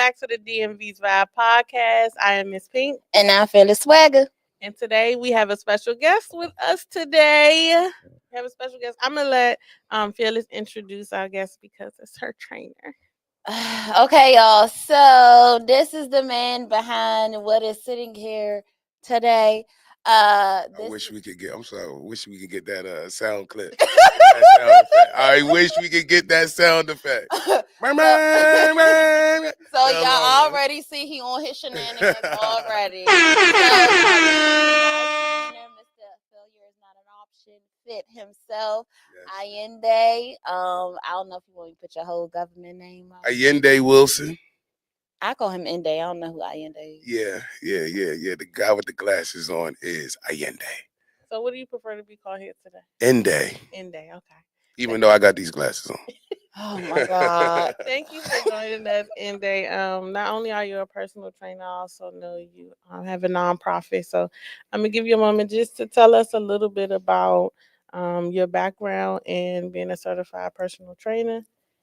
back to the DMV's Vibe podcast. I am Miss Pink. And I'm feeling swagger. And today we have a special guest with us today. We have a special guest. I'm going to let Phyllis introduce our guest because it's her trainer. Okay, y'all. So this is the man behind what is sitting here today. I wish we could get that sound clip. That sound effect. I wish we could get that sound effect. So y'all already see he on his shenanigans already. Mr. Failure is not an option. Fit himself. Yes. Ayinde. I don't know if you want to put your whole government name on. Ayinde Wilson. I call him Inde. I don't know who Ayinde is. Yeah. The guy with the glasses on is Ayinde. So what do you prefer to be called here today? Inde, okay. Even though I got these glasses on. Oh my God. Thank you for joining us, Inde. Not only are you a personal trainer, I also know you have a nonprofit. So I'm going to give you a moment just to tell us a little bit about your background in being a certified personal trainer.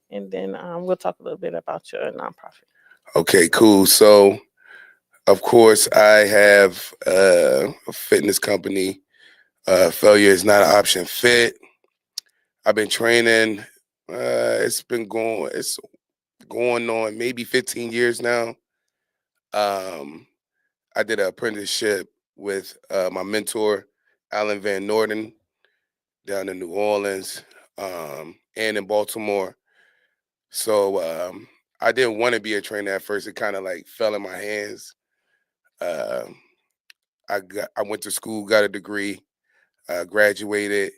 And then we'll talk a little bit about your nonprofit. Okay, cool. So, of course, I have a fitness company. Failure is not an option. Fit. I've been training. It's going on maybe 15 years now. I did an apprenticeship with my mentor, Alan Van Norden, down in New Orleans and in Baltimore. So I didn't want to be a trainer at first. It kind of like fell in my hands. I went to school, got a degree, graduated,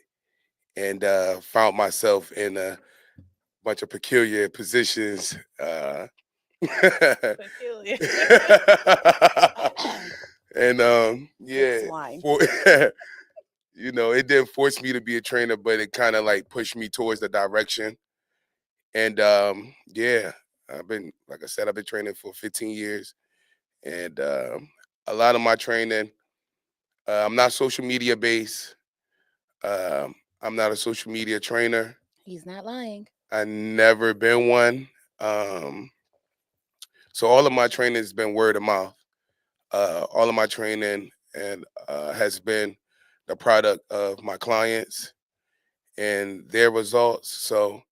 and found myself in a bunch of peculiar positions. Peculiar. And it didn't force me to be a trainer, but it kind of like pushed me towards the direction. And I've been training for 15 years. And a lot of my training, I'm not social media based. I'm not a social media trainer. He's not lying. I never been one. So all of my training has been word of mouth. All of my training has been the product of my clients and their results. So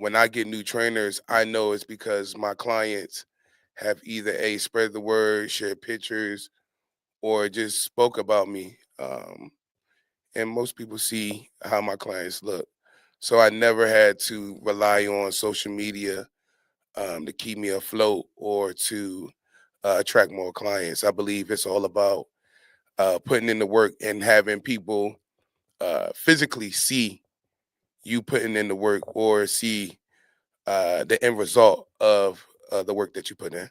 when I get new trainers, I know it's because my clients have either spread the word, shared pictures, or just spoke about me. And most people see how my clients look. So I never had to rely on social media to keep me afloat or to attract more clients. I believe it's all about putting in the work and having people physically see you putting in the work or see the end result of the work that you put in.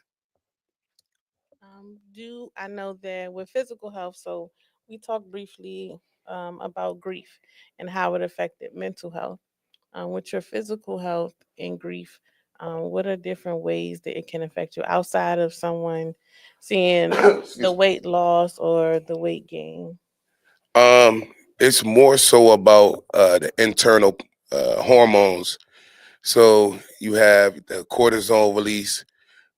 I know that with physical health, so we talked briefly about grief and how it affected mental health. With your physical health and grief, what are different ways that it can affect you outside of someone seeing the weight loss or the weight gain? It's more so about the internal hormones. So you have the cortisol release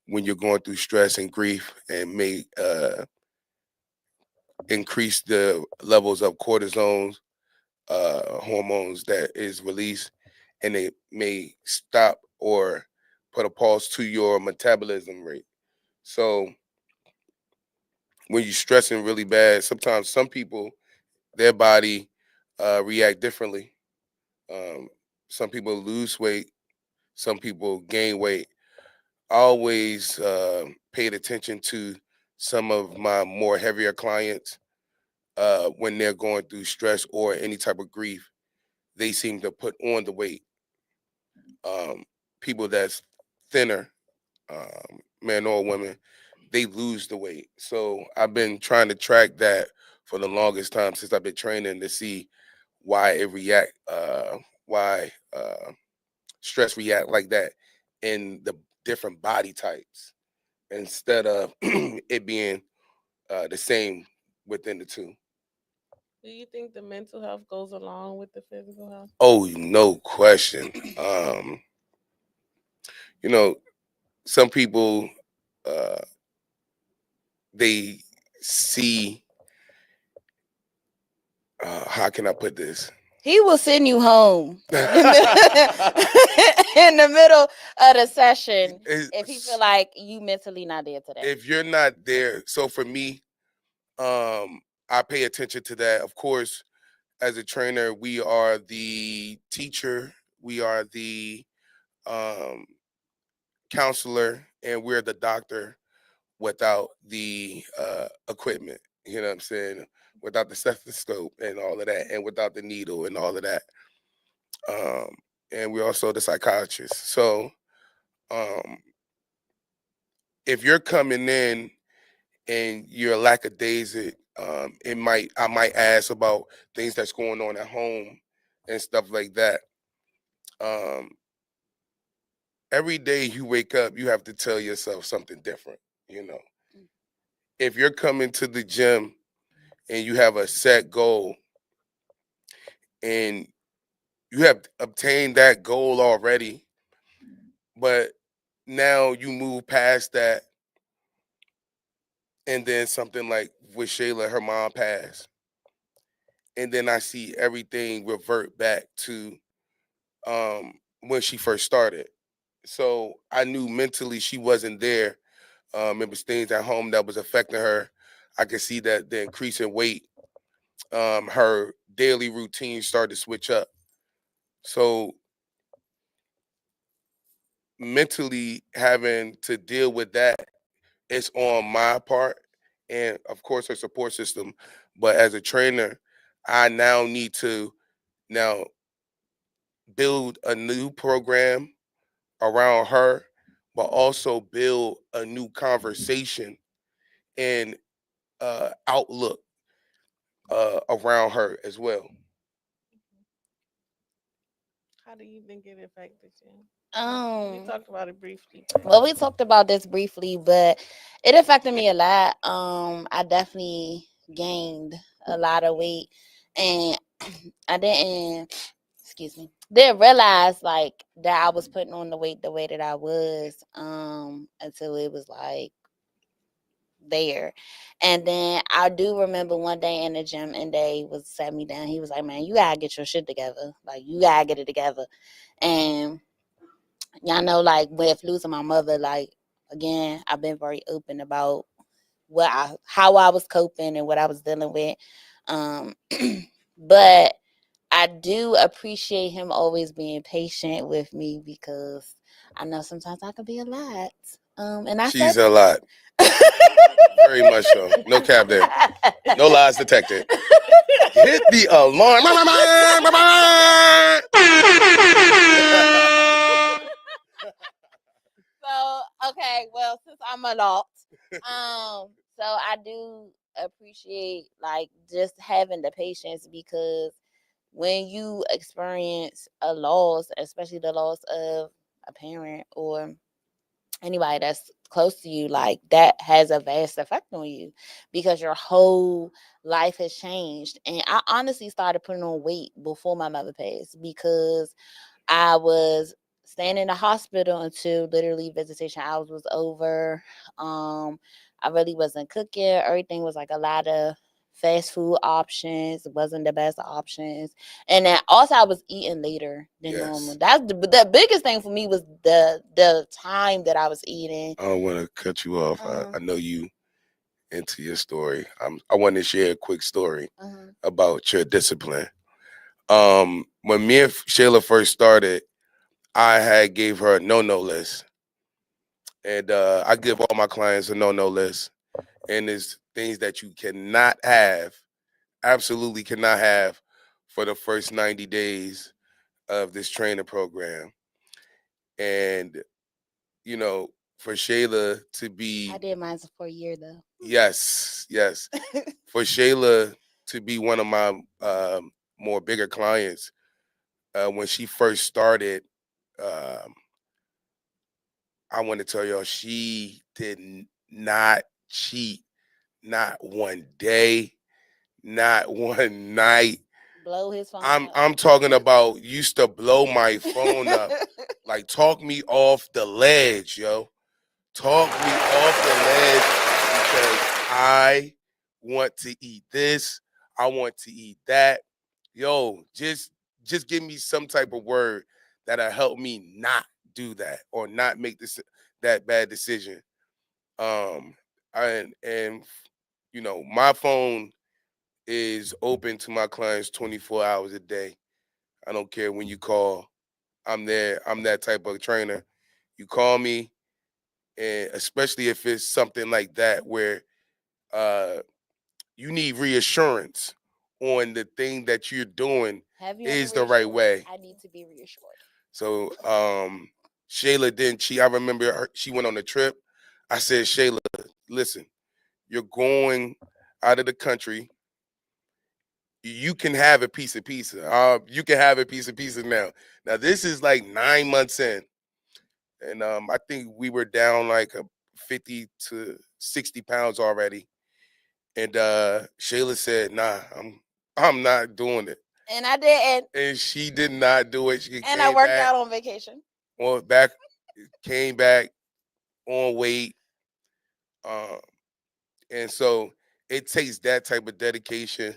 when you're going through stress and grief, and may increase the levels of cortisone hormones that is released, and it may stop or put a pause to your metabolism rate. So when you're stressing really bad, sometimes some people, their body react differently. Some people lose weight, some people gain weight. I always paid attention to some of my more heavier clients when they're going through stress or any type of grief. They seem to put on the weight. People that's thinner, men or women, they lose the weight. So I've been trying to track that for the longest time since I've been training to see why it why stress react like that in the different body types instead of it being the same within the two. Do you think the mental health goes along with the physical health? Oh, no question. You know, some people uh, they see how can I put this? He will send you home in the middle of the session if he feel like you mentally not there today. If you're not there, so for me, I pay attention to that. Of course, as a trainer, we are the teacher, we are the um, counselor, and we're the doctor without the equipment. You know what I'm saying? Without the stethoscope and all of that, and without the needle and all of that. Um, and we're also the psychiatrist. So um, if you're coming in and you're lackadaisic, I might ask about things that's going on at home and stuff like that. Um, every day you wake up, you have to tell yourself something different. You know, if you're coming to the gym and you have a set goal and you have obtained that goal already, but now you move past that, and then something like with Shayla, her mom passed, and then I see everything revert back to when she first started. So I knew mentally she wasn't there. It was things at home that was affecting her. I could see that the increase in weight, her daily routine started to switch up. So mentally having to deal with that, it's on my part, and of course her support system. But as a trainer, I now need to now build a new program around her, but also build a new conversation and outlook around her as well. How do you think it affected you? We Um, talked about it briefly. well, we talked about this briefly, but it affected me a lot. I definitely gained a lot of weight, and I didn't, excuse me, didn't realize like that I was putting on the weight the way that I was, until it was like there. And then I do remember one day in the gym, and they was sat me down. He was like, "Man, you gotta get your shit together. Like, you gotta get it together." And y'all know, like, with losing my mother, like, again, I've been very open about how I was coping and what I was dealing with. Um, but I do appreciate him always being patient with me, because I know sometimes I can be a lot. And I said, She's a lot, very much so. No cap there. No lies detected. Hit the alarm. so okay, well, since I'm a lot, so I do appreciate like just having the patience, because when you experience a loss, especially the loss of a parent or anybody that's close to you, like that has a vast effect on you, because your whole life has changed. And I honestly started putting on weight before my mother passed, because I was staying in the hospital until literally visitation hours was over. I really wasn't cooking. Everything was like a lot of fast food options. It wasn't the best options. And then also I was eating later than normal. Yes. That's the biggest thing for me, was the time that I was eating. I don't want to cut you off. Uh-huh. I know you into your story. I want to share a quick story Uh-huh. about your discipline. When me and Shayla first started, I had gave her a no list, and I give all my clients a no list, and it's things that you cannot have, absolutely cannot have, for the first 90 days of this training program. And you know, for Shayla to be, I did mine for a year though. yes, for Shayla to be one of my more bigger clients, when she first started, um, I want to tell y'all, she did not cheat, not one day, not one night. Blow his phone I'm up. I'm talking about used to blow my phone up, like talk me off the ledge, yo. talk me off the ledge because I want to eat this. I want to eat that. Yo, just give me some type of word that'll help me not do that or not make this that bad decision. Um, and my phone is open to my clients 24 hours a day. I don't care when you call. I'm there. I'm that type of trainer. You call me, and especially if it's something like that where uh, you need reassurance on the thing that you're doing Have you ever is the right reassured me? way. I need to be reassured. So Shayla didn't cheat. I remember she went on a trip. I said, Shayla, listen, you're going out of the country. You can have a piece of pizza. You can have a piece of pizza now. Now this is like 9 months in, and I think we were down like 50 to 60 pounds already. And Shayla said, "Nah, I'm not doing it." And I didn't. And she did not do it. She And I came worked back out on vacation. on back, came back on weight. Um, and so it takes that type of dedication.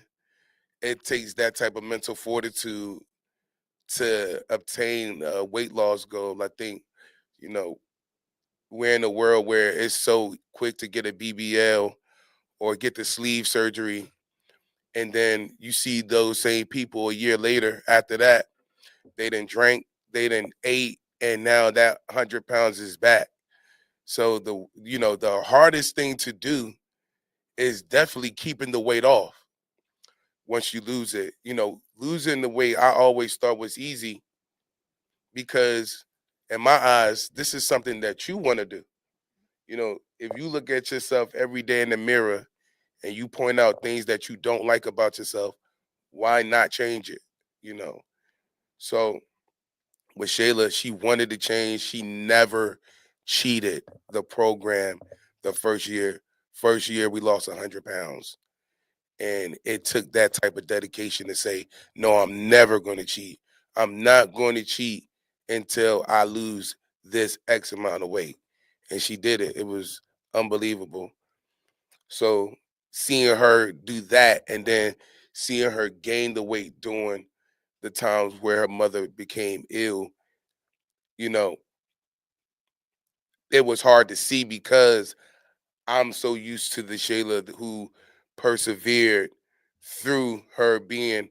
It takes that type of mental fortitude to obtain a weight loss goal. I think, you know, we're in a world where it's so quick to get a BBL or get the sleeve surgery. And then you see those same people a year later after that, they didn't drink, they didn't ate, and now that 100 pounds is back. So the hardest thing to do is definitely keeping the weight off once you lose it. Losing the weight I always thought was easy because in my eyes, this is something that you want to do. If you look at yourself every day in the mirror and you point out things that you don't like about yourself, why not change it? You know. So with Shayla, she wanted to change. She never cheated the program the first year. First year we lost 100 pounds. And it took that type of dedication to say, no, I'm never going to cheat. I'm not going to cheat until I lose this X amount of weight. And she did it. It was unbelievable. So seeing her do that and then seeing her gain the weight during the times where her mother became ill, you know, it was hard to see because I'm so used to the Shayla who persevered through her being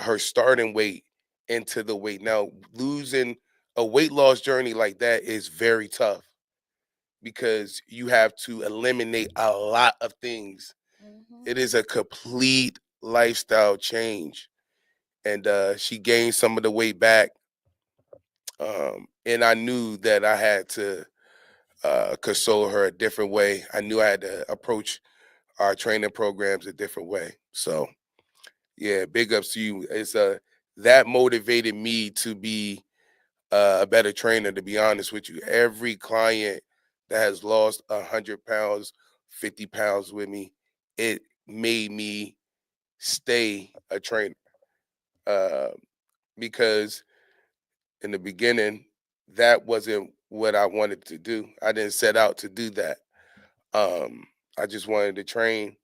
her starting weight into the weight. Now, losing a weight loss journey like that is very tough because you have to eliminate a lot of things. It is a complete lifestyle change. And she gained some of the weight back. And I knew that I had to console her a different way. I knew I had to approach our training programs a different way. So yeah, big ups to you. It's that motivated me to be a better trainer. To be honest with you, every client that has lost 100 pounds, 50 pounds with me, it made me stay a trainer uh, because in the beginning that wasn't what I wanted to do. I didn't set out to do that. Um, I just wanted to train,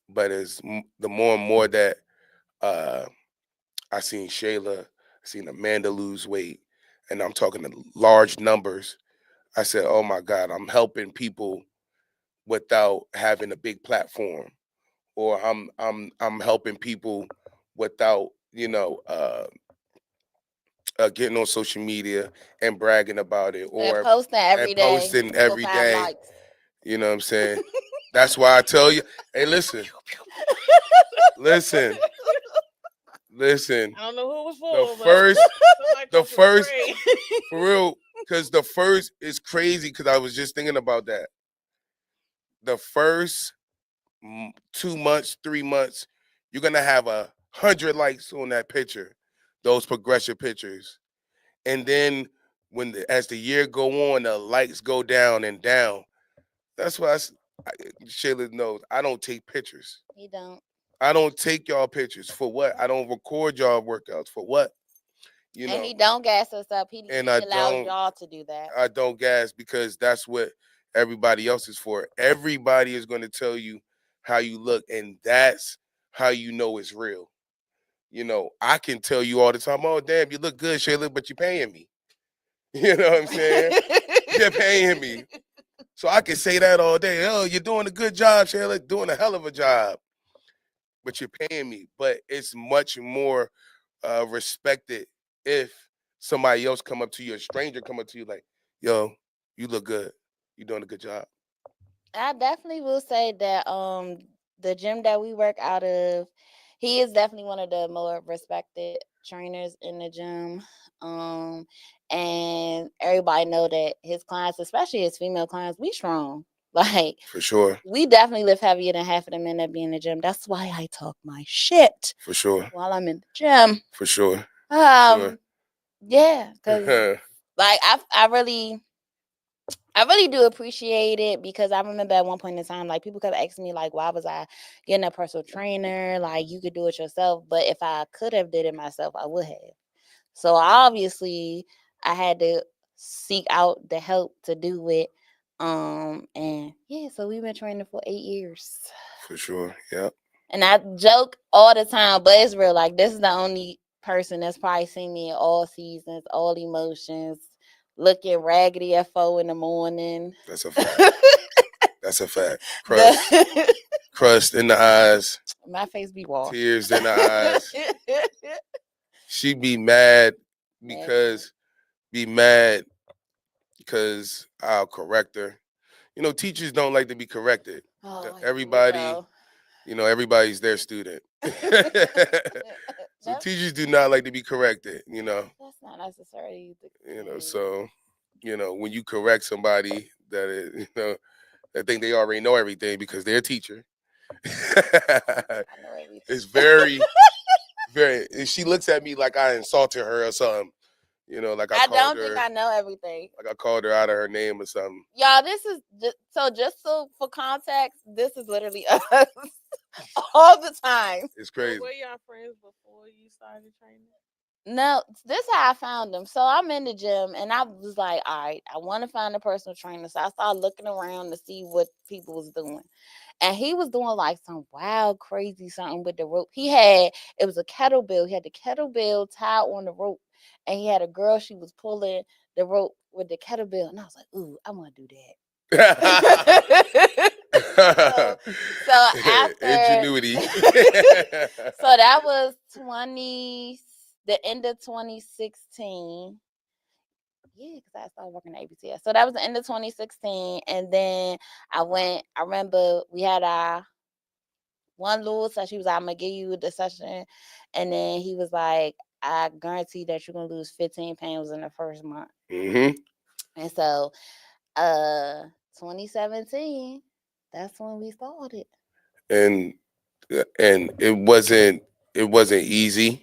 but the more and more that uh, I seen Shayla, I seen Amanda lose weight, and I'm talking to large numbers. I said, "Oh my God, I'm helping people without having a big platform, or I'm helping people without getting on social media and bragging about it, And or posting every and day posting for every five day." likes. You know what I'm saying? That's why I tell you, hey, listen, listen. I don't know who it was The for, but first, somebody the thought you was first, great. for real, because the first is crazy. Because I was just thinking about that. The first 2 months, 3 months, you're gonna have 100 likes on that picture, those progression pictures, and then as the year go on, the likes go down and down. That's why Shayla knows I don't take pictures. You don't. I don't take y'all pictures for what? I don't record y'all workouts for what? You And know, he don't gas us up. He and allows y'all to do that. I don't gas because that's what everybody else is for. Everybody is going to tell you how you look, and that's how you know it's real. You know, I can tell you all the time, oh, damn, you look good, Shayla, but you're paying me. You know what I'm saying? You're paying me. So I can say that all day. Oh, you're doing a good job, Shayla, doing a hell of a job, but you're paying me. But it's much more respected if somebody else come up to you, a stranger come up to you like, yo, you look good. You're doing a good job. I definitely will say that the gym that we work out of, he is definitely one of the more respected trainers in the gym. Um and everybody know that his clients, especially his female clients, we strong. Like For sure. we definitely lift heavier than half of the men that be in the gym. That's why I talk my shit For sure. while I'm in the gym. For sure. Um yeah, cuz Sure. like I really do appreciate it because I remember at one point in time, like people kept asking me, like, why was I getting a personal trainer? Like you could do it yourself. But if I could have did it myself, I would have. So obviously I had to seek out the help to do it. And yeah, so we've been training for 8 years. For sure. Yep. And I joke all the time, but it's real. Like this is the only person that's probably seen me in all seasons, all emotions, looking raggedy at 4 in the morning. That's a fact. That's a fact. Crust. The Crust in the eyes. my face be washed. Tears in the eyes. She be mad Mad because I'll correct her. You know, teachers don't like to be corrected. Oh, Everybody, everybody's their student. So teachers do not like to be corrected, that's not necessarily the case. So, when you correct somebody that is, that think they already know everything because they're a teacher. I know everything. It's very, very, if she looks at me like I insulted her or something, like I don't called think her, I know everything. like I called her out of her name or something. Y'all, this is just so for context, this is literally us all the time. It's crazy. Were y'all friends before you started training? No, this is how I found them. So I'm in the gym and I was like, all right, I want to find a personal trainer. So I started looking around to see what people was doing. And he was doing like some wild, crazy something with the rope. It was a kettlebell. He had the kettlebell tied on the rope. And he had a girl, she was pulling the rope with the kettlebell. And I was like, ooh, I want to do that. so after ingenuity. So that was the end of 2016. Yeah, because I started working at ABTS. So that was the end of 2016. And then I remember we had our one little session. He was like, I'm going to give you the session. And then he was like, I guarantee that you're going to lose 15 pounds in the first month. Mm-hmm. And so 2017, that's when we started. And it wasn't easy.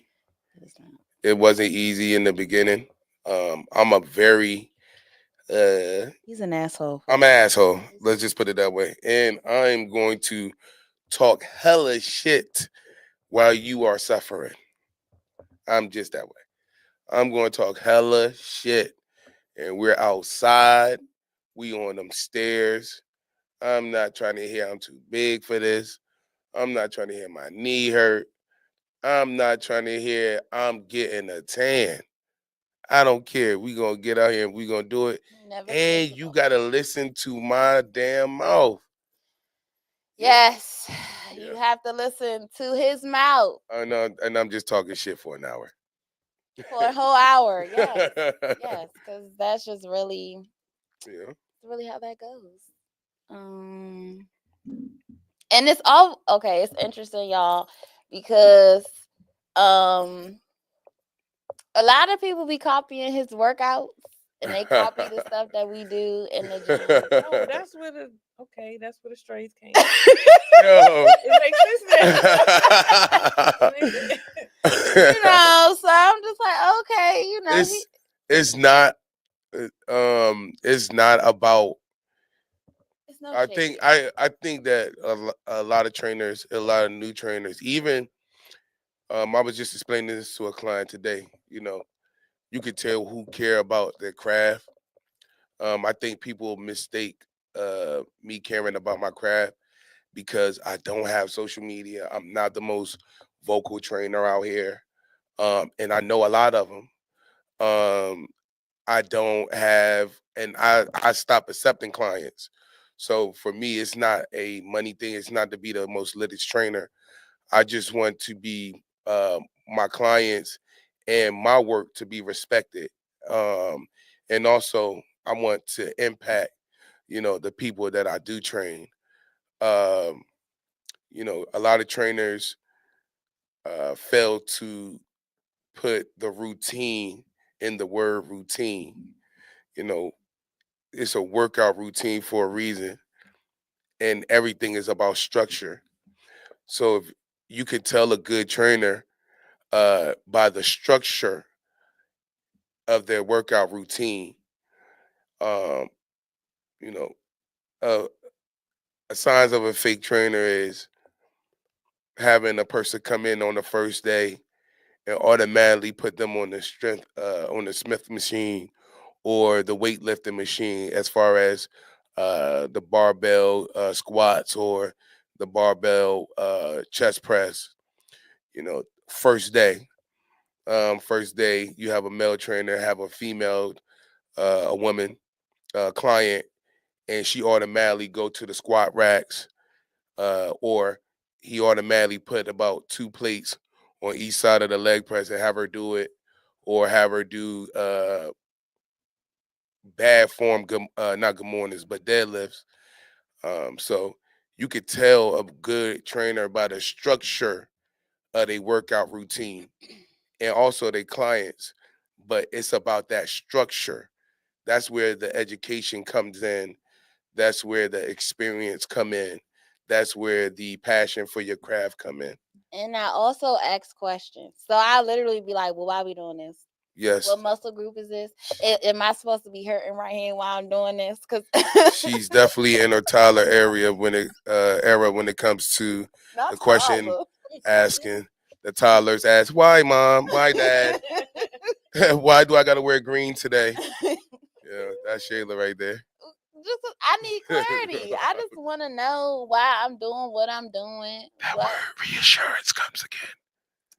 It wasn't easy in the beginning. I'm a very he's an asshole. I'm an asshole. Let's just put it that way. And I'm going to talk hella shit while you are suffering. I'm just that way. I'm going to talk hella shit. And we're outside. We on them stairs. I'm not trying to hear I'm too big for this. I'm not trying to hear my knee hurt. I'm not trying to hear I'm getting a tan. I don't care. We gonna get out here and we gonna do it. And you gotta listen to my damn mouth. Yes, yeah. You have to listen to his mouth. I know, and I'm just talking shit for an hour. For a whole hour, yes, yes, because that's just really, really how that goes. And it's all okay. It's interesting, y'all, because a lot of people be copying his workouts and they copy the stuff that we do in the gym. Oh, that's where the strays came. Yo. It makes sense. So I'm just like, okay, it's not about. It's no I think that a lot of trainers, a lot of new trainers, even I was just explaining this to a client today. You could tell who care about their craft. I think people mistake me caring about my craft because I don't have social media. I'm not the most vocal trainer out here, and I know a lot of them. Um, I don't have, and I stopped accepting clients. So for me, it's not a money thing. It's not to be the most littest trainer. I just want to be my clients and my work to be respected, and also I want to impact, the people that I do train. Um, a lot of trainers fail to put the routine in the word routine. You know, it's a workout routine for a reason, and everything is about structure. So if you can tell a good trainer by the structure of their workout routine, um, you know, uh, a signs of a fake trainer is having a person come in on the first day and automatically put them on the strength on the Smith machine or the weightlifting machine as far as the barbell squats or the barbell chest press. First day. First day, you have a male trainer, have a female, a woman client, and she automatically go to the squat racks, or he automatically put about 2 plates on each side of the leg press and have her do it, or have her do bad form, not good mornings, but deadlifts. So you could tell a good trainer by the structure of their workout routine and also their clients, but it's about that structure. That's where the education comes in. That's where the experience come in. That's where the passion for your craft come in. And I also ask questions. So I literally be like, well, why we doing this? Yes. What muscle group is this? Am I supposed to be hurting right here while I'm doing this? Because She's definitely in her Tyler area when it comes to not the question Tyler. asking. The toddlers ask, "Why, mom? Why, dad? Why do I got to wear green today?" Yeah, that's Shayla right there. Just I need clarity. I just want to know why I'm doing what I'm doing. That What? word reassurance comes again.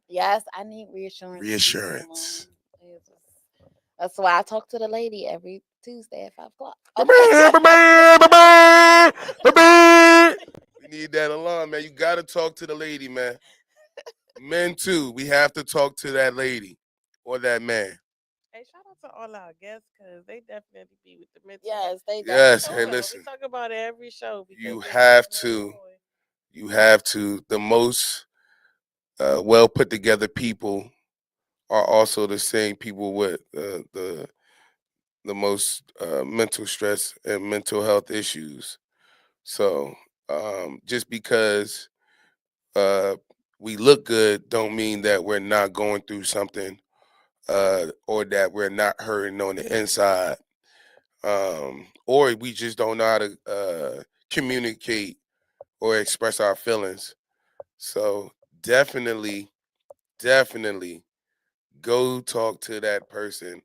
Yes, I need reassurance. Reassurance. That's why I talk to the lady every Tuesday at 5 o'clock. We need that alarm, man. You got to talk to the lady, man. Men too. We have to talk to that lady or that man. Hey, shout out to all our guests because they definitely be with the mental health. Yes, they Yes. Oh Hey, no, definitely. we listen. talk about it every show because You they have definitely to. do it. You have to. The most well put together people are also the same people with the most mental stress and mental health issues. So just because uh, we look good, don't mean that we're not going through something, or that we're not hurting on the inside, or we just don't know how to communicate or express our feelings. So definitely, definitely go talk to that person.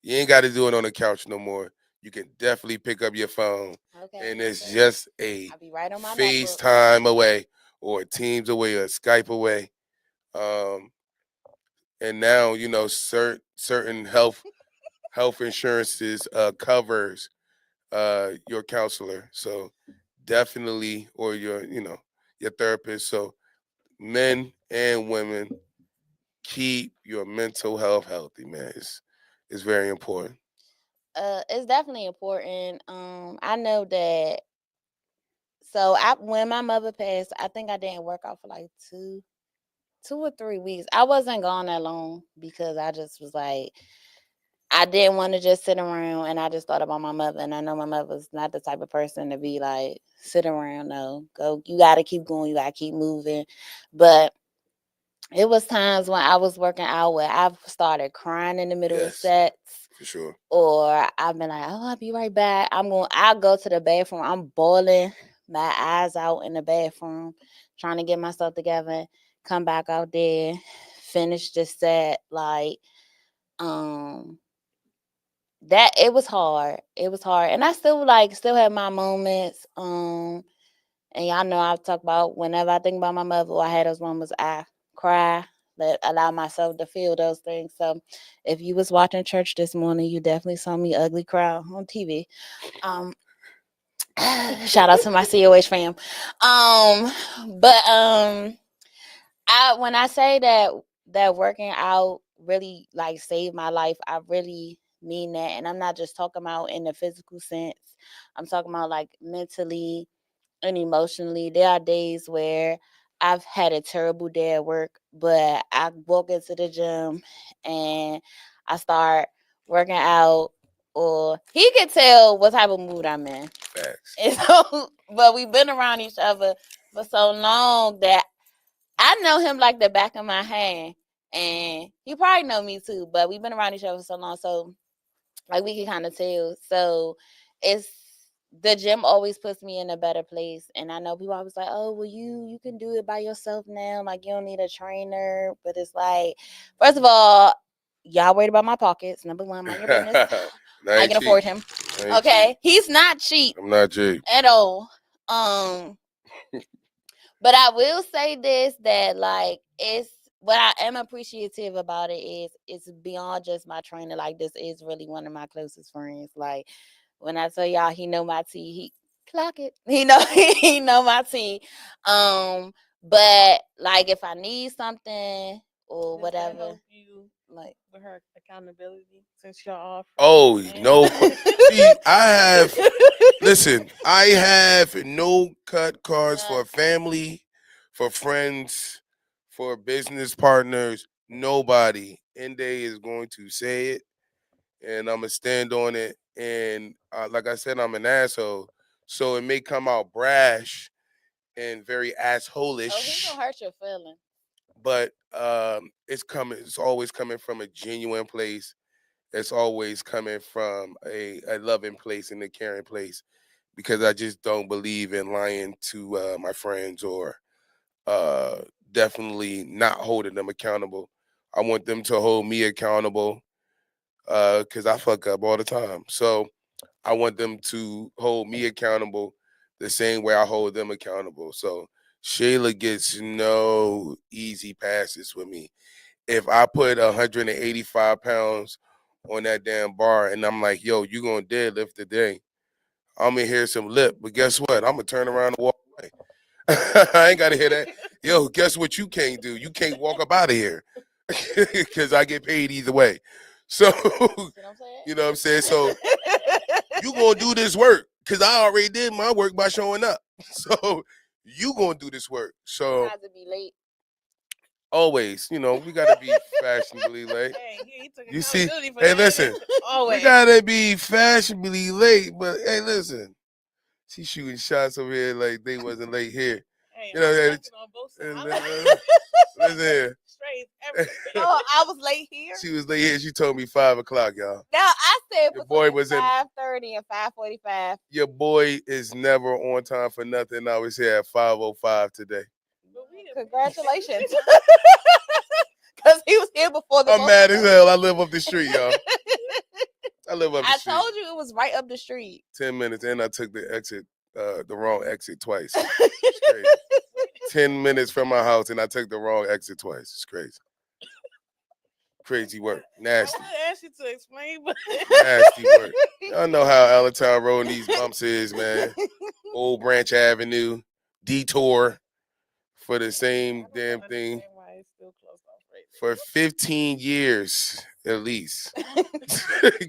You ain't got to do it on the couch no more. You can definitely pick up your phone, Okay. and it's just a I'll be right on my notebook. FaceTime away, or a Teams away, or Skype away. Um, and now certain health insurances covers your counselor. So definitely, or your therapist. So men and women, keep your mental health healthy, man. It's very important. It's definitely important. I know that. So I when my mother passed, I think I didn't work out for like 2 or 3 weeks. I wasn't gone that long because I just was like, I didn't want to just sit around, and I just thought about my mother. And I know my mother's not the type of person to be like sit around. No, go. You got to keep going. You got to keep moving. But it was times when I was working out where I started crying in the middle of Yes, sets, for sure. or I've been like, oh, I'll be right back. I'll go to the bathroom. I'm bawling my eyes out in the bathroom, trying to get myself together, come back out there, finish the set. Like, that it was hard. It was hard. And I still have my moments. And y'all know I talk about whenever I think about my mother or I had those moments, I cry, allow myself to feel those things. So if you was watching church this morning, you definitely saw me ugly cry on TV. Um shout out to my COH fam. But I when I say that working out really like saved my life, I really mean that. And I'm not just talking about in the physical sense. I'm talking about like mentally and emotionally. There are days where I've had a terrible day at work, but I walk into the gym and I start working out, or he can tell what type of mood I'm in. Facts. And so, but we've been around each other for so long that I know him like the back of my hand, and he probably know me too. But we've been around each other for so long, so like we can kind of tell. So it's the gym always puts me in a better place. And I know people always like, oh, well, you can do it by yourself now. Like you don't need a trainer. But it's like, first of all, y'all worried about my pockets. Number one, mind your business. I can afford him. Okay, he's not cheap. I'm not cheap at all. But I will say this, that like it's what I am appreciative about it is it's beyond just my trainer. Like this is really one of my closest friends. Like when I tell y'all he know my tea, he clock it. He know my tea. But like if I need something or Does that whatever, help you like with her accountability since y'all all Oh friends? no! See, listen. I have no cut cards for family, for friends, for business partners. Nobody. Ende is going to say it, and I'm gonna stand on it. And like I said, I'm an asshole, so it may come out brash and very assholish. oh, he gonna hurt your feelings. But it's coming. It's always coming from a genuine place. It's always coming from a loving place and a caring place, because I just don't believe in lying to my friends or uh, definitely not holding them accountable. I want them to hold me accountable because I fuck up all the time. So I want them to hold me accountable the same way I hold them accountable. So Shayla gets no easy passes with me. If I put 185 pounds on that damn bar and I'm like, yo, you gonna deadlift today, I'm gonna hear some lip, but guess what? I'm gonna turn around and walk away. I ain't gotta hear that. Yo, guess what you can't do? You can't walk up out of here because I get paid either way. So, you know what I'm saying? So, you gonna do this work because I already did my work by showing up. So, you gonna do this work. So, have to be late. Always, we gotta be fashionably late. Hey, he took You see, accountability for hey, that. listen, Always. we gotta be fashionably late, but hey, listen, she's shooting shots over here like they wasn't late here. Hey, You know, I'm hey, working on both sides. listen here. Straight everything. Oh, I was late here. She was late here. She told me 5 o'clock, y'all. Now I said Your boy was in 5:30 and 5:45. Your boy is never on time for nothing. I was here at 5:05 today. Congratulations. Because he was here before the I'm mad as hell. I live up the street, y'all. I live up the street. I told you it was right up the street. 10 minutes, and I took the wrong exit twice. It's crazy. 10 minutes from my house, and I took the wrong exit twice. It's crazy. Crazy work. Nasty. I would ask you to explain, but Nasty work. Y'all know how Allentown Road and these bumps is, man. Old Branch Avenue, detour for the same damn thing for 15 years at least.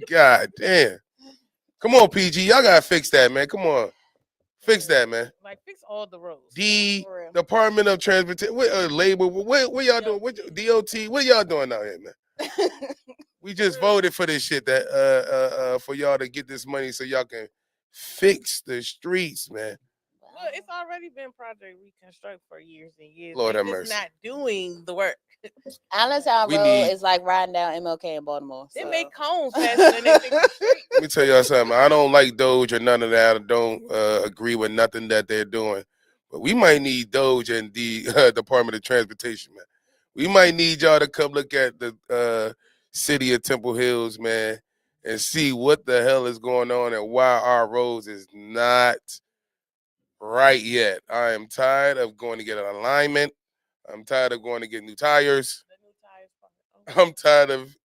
God damn. Come on, PG. Y'all gotta fix that, man. Come on. Fix that, man. like fix all the roads. The Department of Transportation, labor, what y'all doing? DOT, what y'all doing out here, man? We just voted for this shit that for y'all to get this money so y'all can fix the streets, man. Well, it's already been Project Reconstruct for years and years. Lord have just mercy. Not doing the work. Allentown Road is like riding down MLK in Baltimore. They make cones faster than they fix the street. Let me tell y'all something. I don't like Doge or none of that. I don't agree with nothing that they're doing. But we might need Doge and the Department of Transportation, man. We might need y'all to come look at the city of Temple Hills, man, and see what the hell is going on and why our roads is not right yet. I am tired of going to get an alignment. I'm tired of going to get new tires. The new tires part. I'm tired of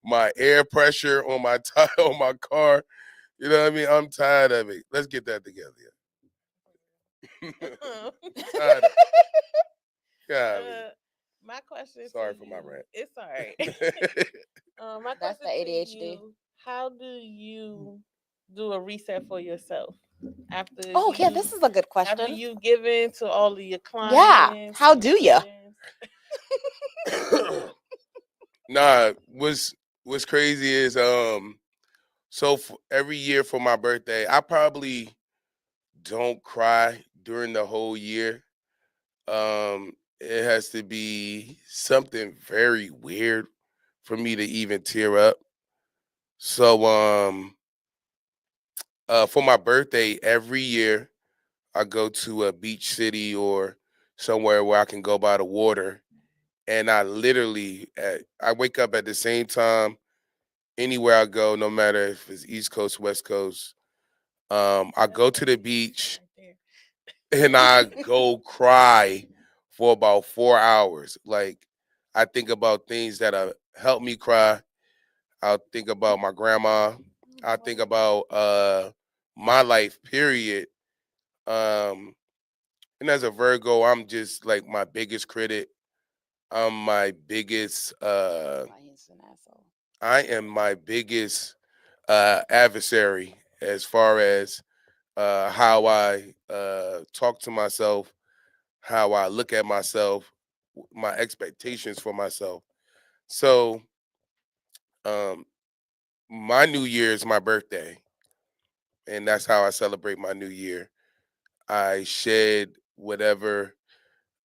my air pressure on my tire on my car. You know what I mean? I'm tired of it. Let's get that together. Tired of golly. My question Sorry to for my you, rant. it's all right. My That's question the to ADHD. you, how do you do a reset for yourself after Oh yeah, this is a good after question. you give in to all of your Yeah, clients how and your do you? students? Nah, what's crazy is so every year for my birthday, I probably don't cry during the whole year. It has to be something very weird for me to even tear up. So for my birthday every year I go to a beach city or somewhere where I can go by the water, and I literally I wake up at the same time anywhere I go, no matter if it's East Coast, West Coast. I That's go the to the ADHD beach right and I go cry for about 4 hours. Like I think about things that have helped me cry. I'll think about my grandma. I think about my life, period. Um, and as a Virgo, I'm just like my biggest critic. I'm my biggest Why he's an asshole. I am my biggest adversary as far as how I talk to myself, how I look at myself, my expectations for myself. So, um, my New Year is my birthday, and that's how I celebrate my New Year. I shed whatever,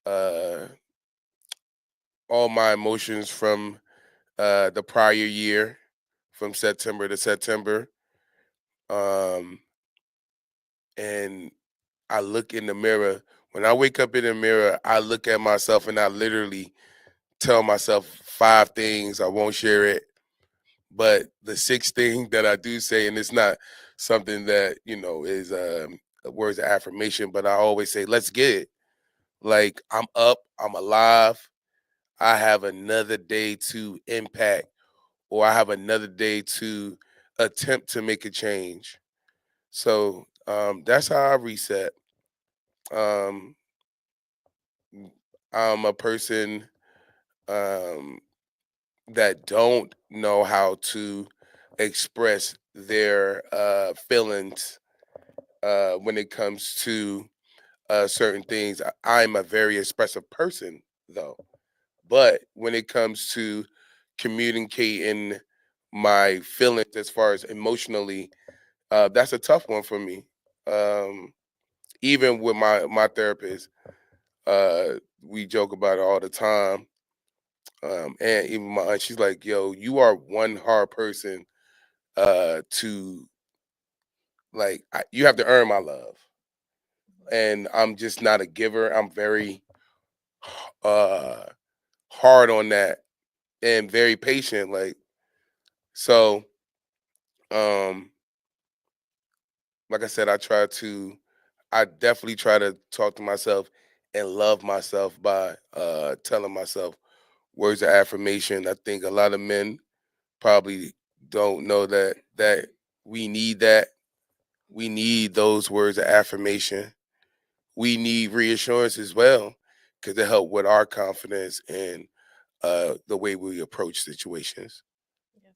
uh, all my emotions from the prior year, from September to September, um, and I look in the mirror. When I wake up in the mirror, I look at myself and I literally tell myself 5 things. I won't share it. But the sixth thing that I do say, and it's not something that, is words of affirmation, but I always say, let's get it. Like, I'm up, I'm alive. I have another day to impact, or I have another day to attempt to make a change. So that's how I reset. Um, I'm a person um, that don't know how to express their feelings when it comes to certain things. I'm a very expressive person, though. But when it comes to communicating my feelings as far as emotionally, that's a tough one for me. Um, Even with my therapist, we joke about it all the time. And even my aunt, she's like, "Yo, you are one hard person to like. You have to earn my love, and I'm just not a giver. I'm very uh hard on that and very patient. Like so, um, like I said, I definitely try to talk to myself and love myself by telling myself words of affirmation. I think a lot of men probably don't know that we need that. We need those words of affirmation. We need reassurance as well because it help with our confidence and the way we approach situations. Yes.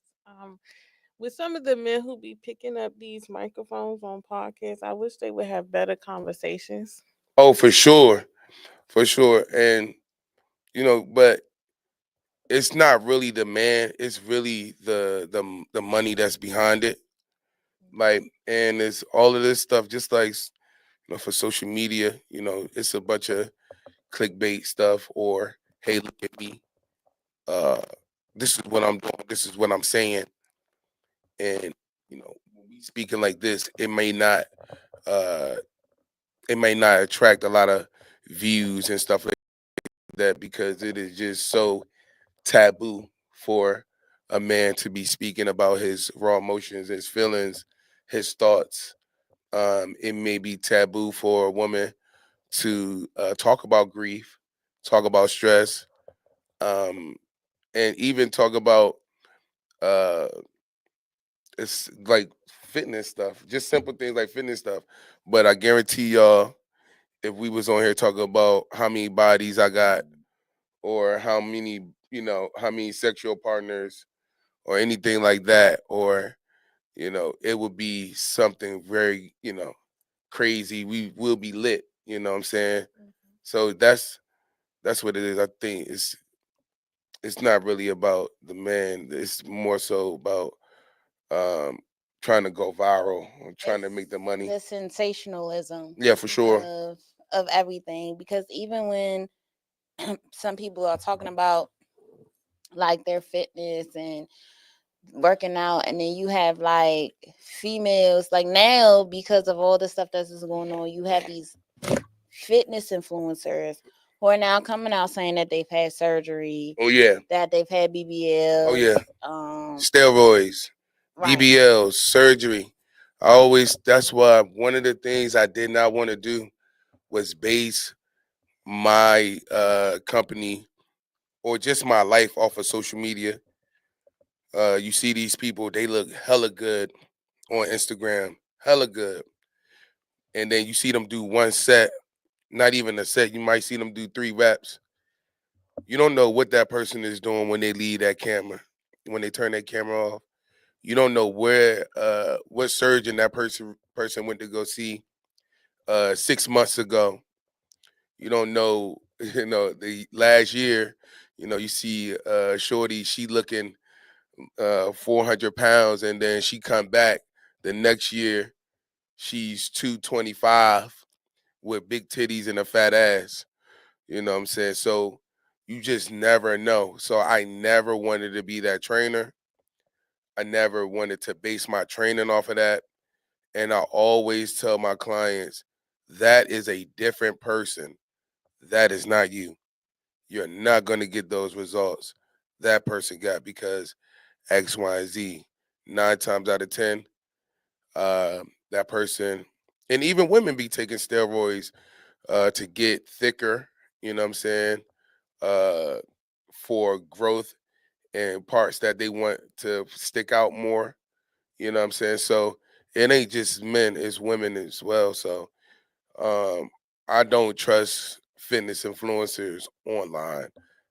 With some of the men who be picking up these microphones on podcasts, I wish they would have better conversations. Oh, for sure, and but it's not really the man; it's really the money that's behind it. Like, and it's all of this stuff, just like for social media. It's a bunch of clickbait stuff, or hey, look at me. Uh, this is what I'm doing. This is what I'm saying, and when we speaking like this, uh, it may not attract a lot of views and stuff like that because it is just so taboo for a man to be speaking about his raw emotions, his feelings, his thoughts. It may be taboo for a woman to talk about grief, talk about stress, um, and even talk about uh, it's like fitness stuff, just simple things like fitness stuff. But I guarantee y'all, if we was on here talking about how many bodies I got, or how many, how many sexual partners, or anything like that, or it would be something very, crazy. We will be lit. You know what I'm saying? So that's what it is. I think it's not really about the man. It's more so about um trying to go viral, or trying to It's make the money. the sensationalism Yeah, for sure. of of everything, because even when some people are talking about like their fitness and working out, and then you have like females like now, because of all the stuff that's just going on, you have these fitness influencers who are now coming out saying that they've had surgery, Oh yeah. that they've had Oh BBLs. yeah. um Steroids, right. BBLs, surgery. That's why one of the things I did not want to do was base my company or just my life off of social media. You see these people, they look hella good on Instagram, hella good. And then you see them do one set, not even a set. You might see them do 3 reps. You don't know what that person is doing when they leave that camera, when they turn that camera off. You don't know what surgeon that person went to go see 6 months ago. You don't know, the last year, you see Shorty, she looking 400 pounds, and then she come back the next year, she's 225 with big titties and a fat ass. You know what I'm saying? So you just never know. So I never wanted to be that trainer. I never wanted to base my training off of that. And I always tell my clients, that is a different person. That is not you. You're not going to get those results that person got because X, Y, and Z. 9 times out of 10, that person, and even women be taking steroids to get thicker, you know what I'm saying, uh, for growth and parts that they want to stick out more, you know what I'm saying? So it ain't just men, it's women as well. So um, I don't trust fitness influencers online,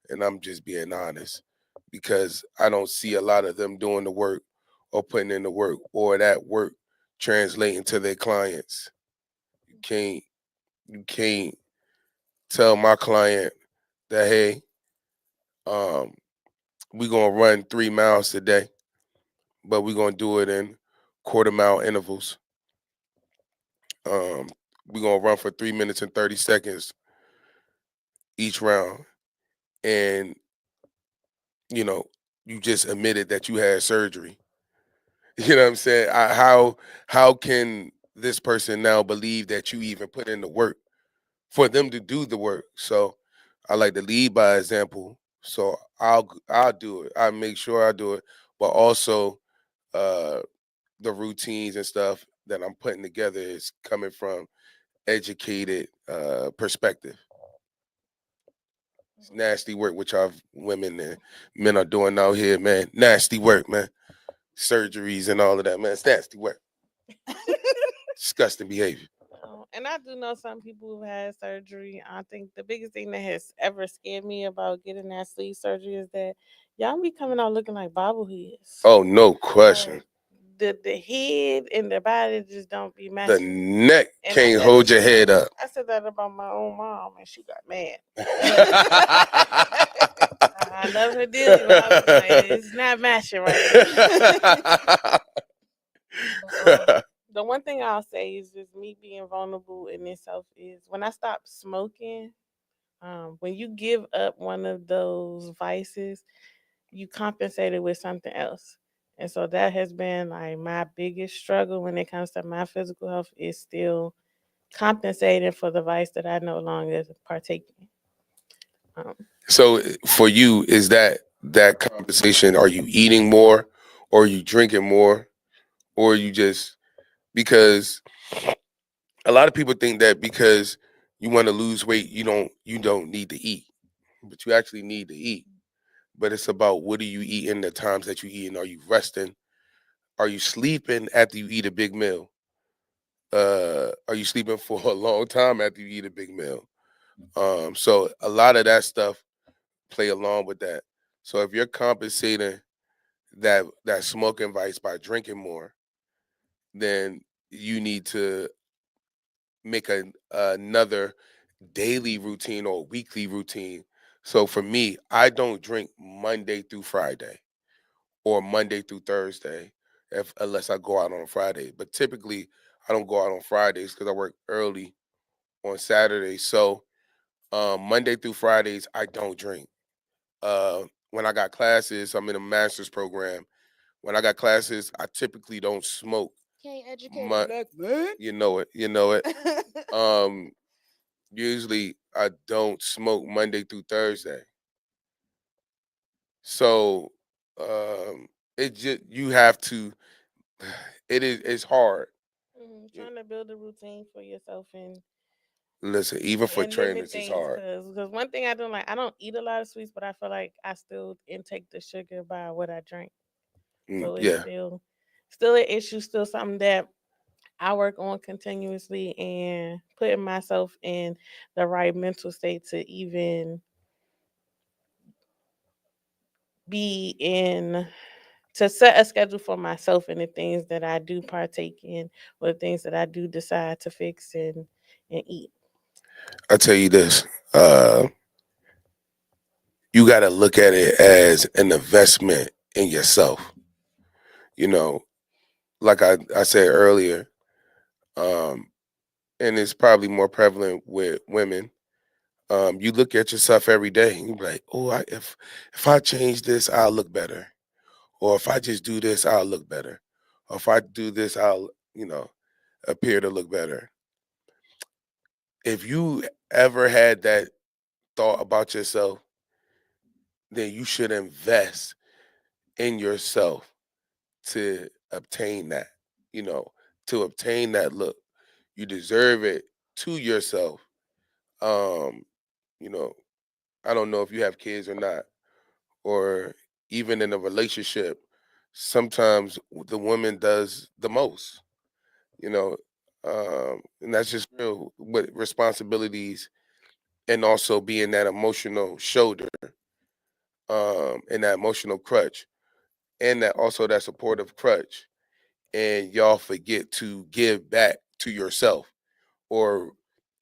and I'm just being honest because I don't see a lot of them doing the work or putting in the work or that work translating to their clients. You can't tell my client that, hey, um, we're gonna run 3 miles today, but we're gonna do it in quarter-mile intervals. Um, we're gonna run for 3 minutes and 30 seconds each round. And you know, you just admitted that you had surgery. You know what I'm saying? How can this person now believe that you even put in the work for them to do the work? So I like to lead by example. So I'll do it. I make sure I do it, but also uh the routines and stuff that I'm putting together is coming from educated perspective. It's nasty work which our women and men are doing out here, man. Nasty work, man. Surgeries and all of that, man. It's nasty work. Disgusting behavior. And I do know some people who've had surgery. I think the biggest thing that has ever scared me about getting that sleeve surgery is that y'all be coming out looking like bobbleheads. Oh, no question. Like the head and the body just don't be The matching. neck And can't hold your head up. I said that about my own mom, and she got mad. I love her dearly, but I was like, it's not matching right now. The one thing I'll say is just me being vulnerable in itself is when I stopped smoking. When you give up one of those vices, you compensate it with something else. And so that has been like my biggest struggle when it comes to my physical health is still compensating for the vice that I no longer partake in. Um, So for you, is that that compensation. Are you eating more, or are you drinking more, or you just because a lot of people think that because you want to lose weight, you don't need to eat, but you actually need to eat. But it's about what do you eat in the times that you eat, and are you resting? Are you sleeping after you eat a big meal? Are you sleeping for a long time after you eat a big meal? So a lot of that stuff play along with that. So if you're compensating that smoking vice by drinking more, then you need to make another daily routine or weekly routine. So for me, I don't drink Monday through Friday or Monday through Thursday, if unless I go out on a Friday. But typically, I don't go out on Fridays because I work early on Saturdays. So Monday through Fridays, I don't drink. When I got classes, I'm in a master's program. When I got classes, I typically don't smoke. Okay, educated My, black man. you know it, you know it. Um, Usually, I don't smoke Monday through Thursday. So it just you have to. It's hard. Trying to build a routine for yourself Listen, even for and different trainers, it's things. hard. Cause one thing I don't like, I don't eat a lot of sweets, but I feel like I still intake the sugar by what I drink. So it's Yeah, still an issue, still something that I work on continuously and putting myself in the right mental state to even be in to set a schedule for myself and the things that I do partake in or the things that I do decide to fix and eat. I tell you this. Uh, you got to look at it as an investment in yourself. You know, like I said earlier, um, and it's probably more prevalent with women. You look at yourself every day and you be like, oh, if I change this, I'll look better. Or if I just do this, I'll look better. Or if I do this, I'll, appear to look better. If you ever had that thought about yourself, then you should invest in yourself to obtain that, you know, to obtain that look. You deserve it to yourself. Um, you know, I don't know if you have kids or not, or even in a relationship, sometimes the woman does the most, you know, and that's just real with responsibilities and also being that emotional shoulder, and that emotional crutch, and that also that supportive crutch. And y'all forget to give back to yourself or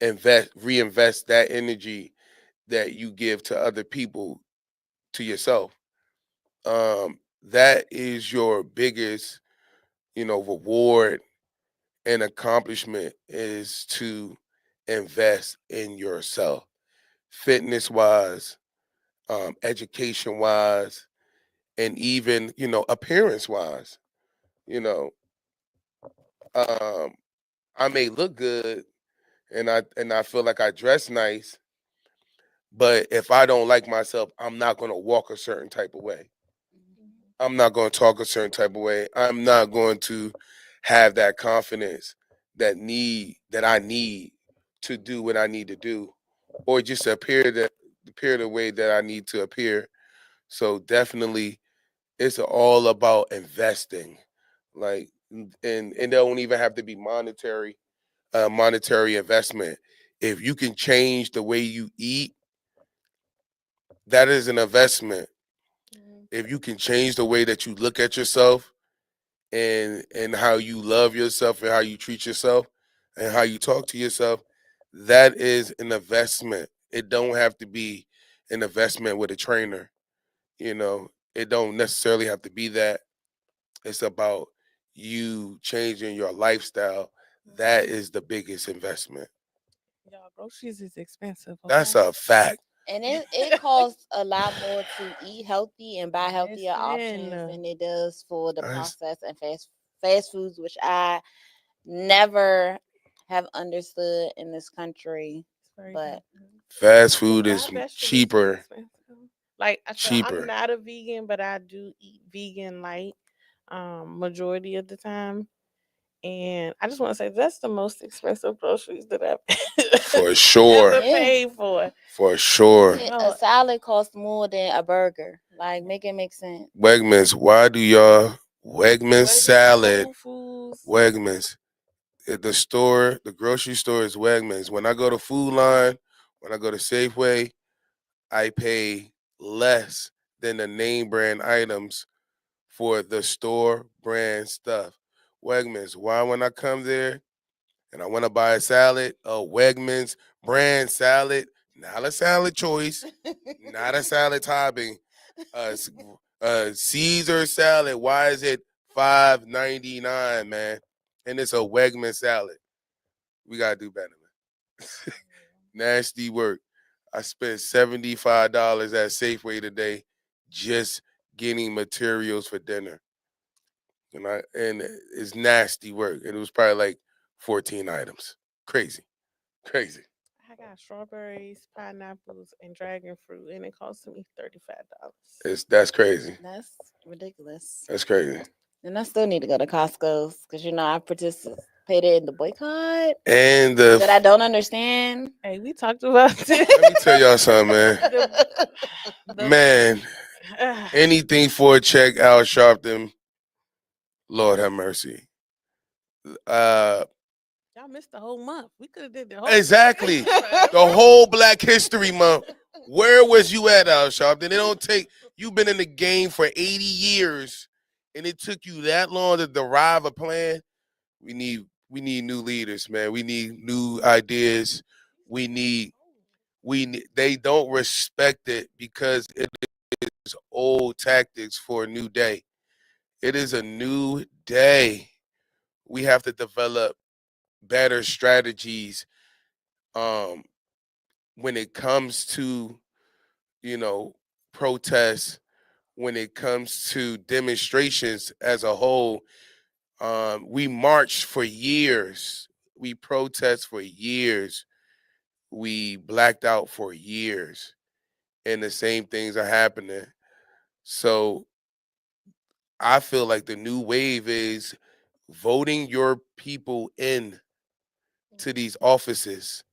reinvest that energy that you give to other people to yourself. That is your biggest, reward and accomplishment is to invest in yourself, fitness wise, education wise, and even appearance wise. You know, um, I may look good and I feel like I dress nice, but if I don't like myself, I'm not gonna walk a certain type of way. I'm not gonna talk a certain type of way. I'm not going to have that confidence that I need to do what I need to do, or just appear the way that I need to appear. So definitely, it's all about investing. Like, and it don't even have to be monetary investment. If you can change the way you eat, that is an investment. Mhm. If you can change the way that you look at yourself and how you love yourself and how you treat yourself and how you talk to yourself, that is an investment. It don't have to be an investment with a trainer. It don't necessarily have to be that. It's about you changing your lifestyle. That is the biggest investment. Y'all, groceries is expensive, That's okay? a fact. And it costs a lot more to eat healthy and buy healthier Listen, options than it does for the That's- processed and fast foods, which I never have understood in this country. it's very But expensive. Fast The food is fried vegetables too cheaper. expensive. Like I said, I'm cheaper. not a vegan, but I do eat vegan light majority of the time. And I just want to say that's the most expensive groceries that I've For sure. ever Yeah. paid for. For sure. A Oh, salad costs more than a burger. Like, make it make sense. Wegmans, why do y'all Wegmans Wegmans, salad? Whole Foods. Wegmans. At the store, the grocery store is Wegmans. When I go to Food Line, when I go to Safeway, I pay less than the name brand items for the store brand stuff. Wegmans, why when I come there and I want to buy a salad, a Wegmans brand salad, not a salad choice, not a salad topping, a Caesar salad. Why is it $5.99, man? And it's a Wegman salad. We gotta do better, man. Nasty work. I spent $75 at Safeway today just getting materials for dinner. And it's nasty work. And it was probably like 14 items. Crazy. Crazy. I got strawberries, pineapples, and dragon fruit, and it cost me $35. That's crazy. That's ridiculous. That's crazy. And I still need to go to Costco's because I participated in the boycott And that I don't understand. Hey, we talked about this. let me tell y'all something, man. The- Man, anything for a check, Al Sharpton, Lord have mercy. Uh Y'all missed the whole month. We could have did the whole exactly. The whole Black History Month. Where was you at, Al Sharpton? It don't take you've been in the game for 80 years and it took you that long to derive a plan. We need new leaders, man. We need new ideas. They don't respect it because it is old tactics for a new day. It is a new day. We have to develop better strategies um when it comes to, you know, protests, when it comes to demonstrations as a whole. We marched for years. We protest for years. We blacked out for years. And the same things are happening. So I feel like the new wave is voting your people in to these offices.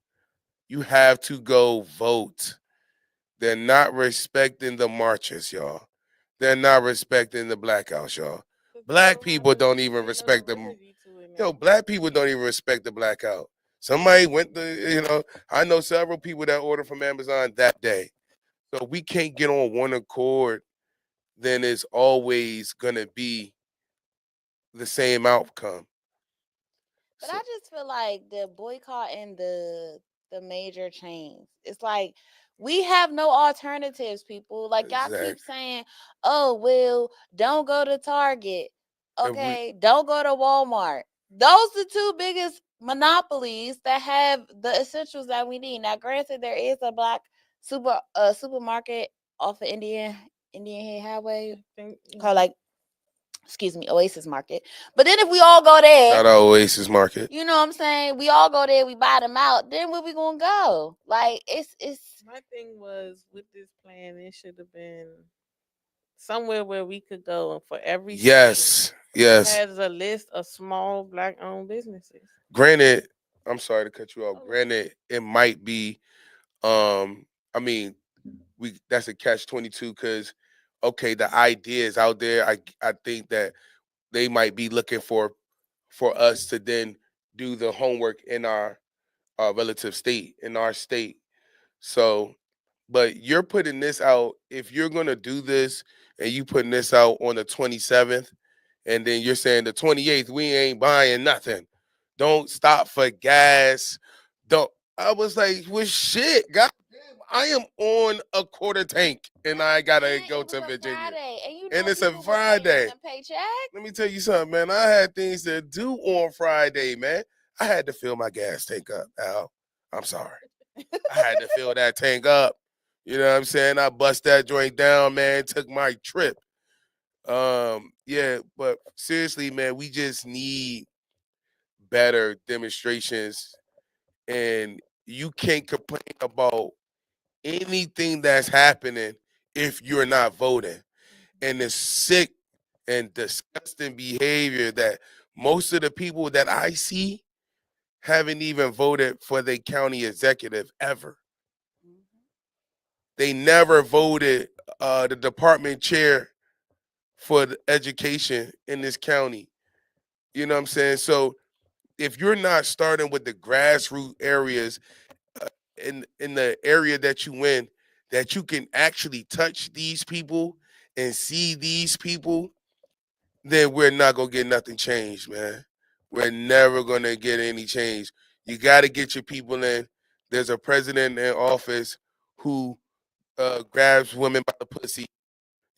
You have to go vote. They're not respecting the marches, y'all. They're not respecting the blackouts, y'all. Black people don't even respect them. Yo, black people don't even respect the blackout. Somebody went to, I know several people that ordered from Amazon that day. So we can't get on one accord, then it's always gonna be the same outcome. But So I just feel like the boycott and the major chains. It's like we have no alternatives, people. Like y'all keep exactly. saying, "Oh, well, don't go to Target." And we Okay, don't go to Walmart. Those the two biggest monopolies that have the essentials that we need. Now, granted, there is a black supermarket off of Indian Head Highway called like Oasis Market. But then if we all go there, shout out Oasis Market. you know what I'm saying? We all go there, we buy them out. Then where we gonna go? Like it's My thing was with this plan, it should have been somewhere where we could go, and for every state Yes, yes. has a list of small black-owned businesses. Granted, I'm sorry to cut you off. Oh, Granted, it might be I mean, that's a catch 22 because okay, the idea is out there. I think that they might be looking for us to then do the homework in our relative state, in our state. So, but you're putting this out, if you're going to do this and you putting this out on the 27th, and then you're saying the 28th, we ain't buying nothing. Don't stop for gas. Don't. I was like, well, shit, God damn, I am on a quarter tank and I got to and go it was to a Virginia. Friday, and And it's a people was waiting Friday. on a paycheck. Let me tell you something, man. I had things to do on Friday, man. I had to fill my gas tank up, Al. I'm sorry. I had to fill that tank up. You know what I'm saying? I bust that joint down, man. Took my trip. Yeah, but seriously, man, we just need better demonstrations. And you can't complain about anything that's happening if you're not voting. Mhm. And the sick and disgusting behavior that most of the people that I see haven't even voted for their county executive ever. They never voted the department chair for the education in this county. You know what I'm saying? So if you're not starting with the grassroots areas uh, in the area that you in, that you can actually touch these people and see these people, then we're not gonna get nothing changed, man. We're never gonna get any change. You got to get your people in. There's a president in office who grabs women by the pussy.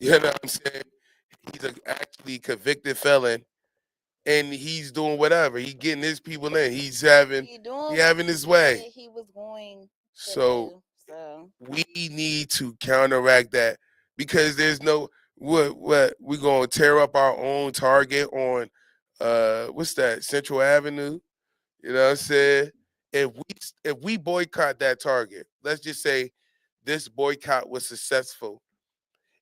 You know what I'm saying? He's a actually convicted felon, and he's doing whatever. He getting his people in. He doing He what having he his way. said he was going to So do. So we need to counteract that because there's no what we gonna tear up our own Target on what's that, Central Avenue. You know what I'm saying? If we boycott that Target, let's just say this boycott was successful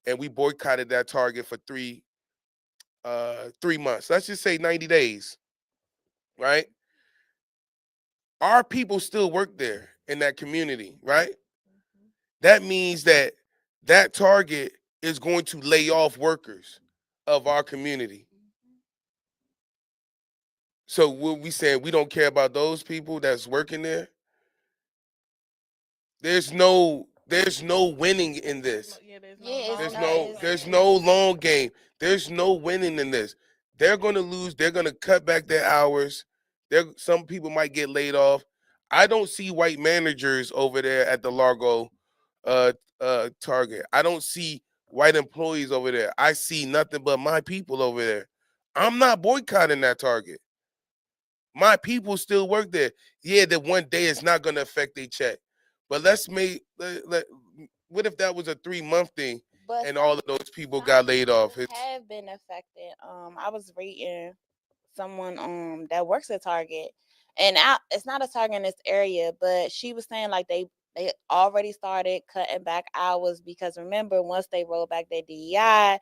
and we boycotted that Target for 3 months. Let's just say 90 days, right? Our people still work there in that community, right? Mhm. That means that that Target is going to lay off workers of our community. So what we saying, we don't care about those people that's working there? There's no winning in this. There's no yeah, it's There's long no, game no it's there's plan. no long game. There's no winning in this. They're gonna lose. They're gonna cut back their hours. Some people might get laid off. I don't see white managers over there at the Largo uh Target. I don't see white employees over there. I see nothing but my people over there. I'm not boycotting that Target. My people still work there. Yeah, that one day it's not gonna affect their check. But let's make what if that was a 3 month thing but and all of those people some got laid people off? It's have been affected. I was reading someone that works at Target, and it's not a Target in this area, but she was saying like they already started cutting back hours because remember once they rolled back their DEI,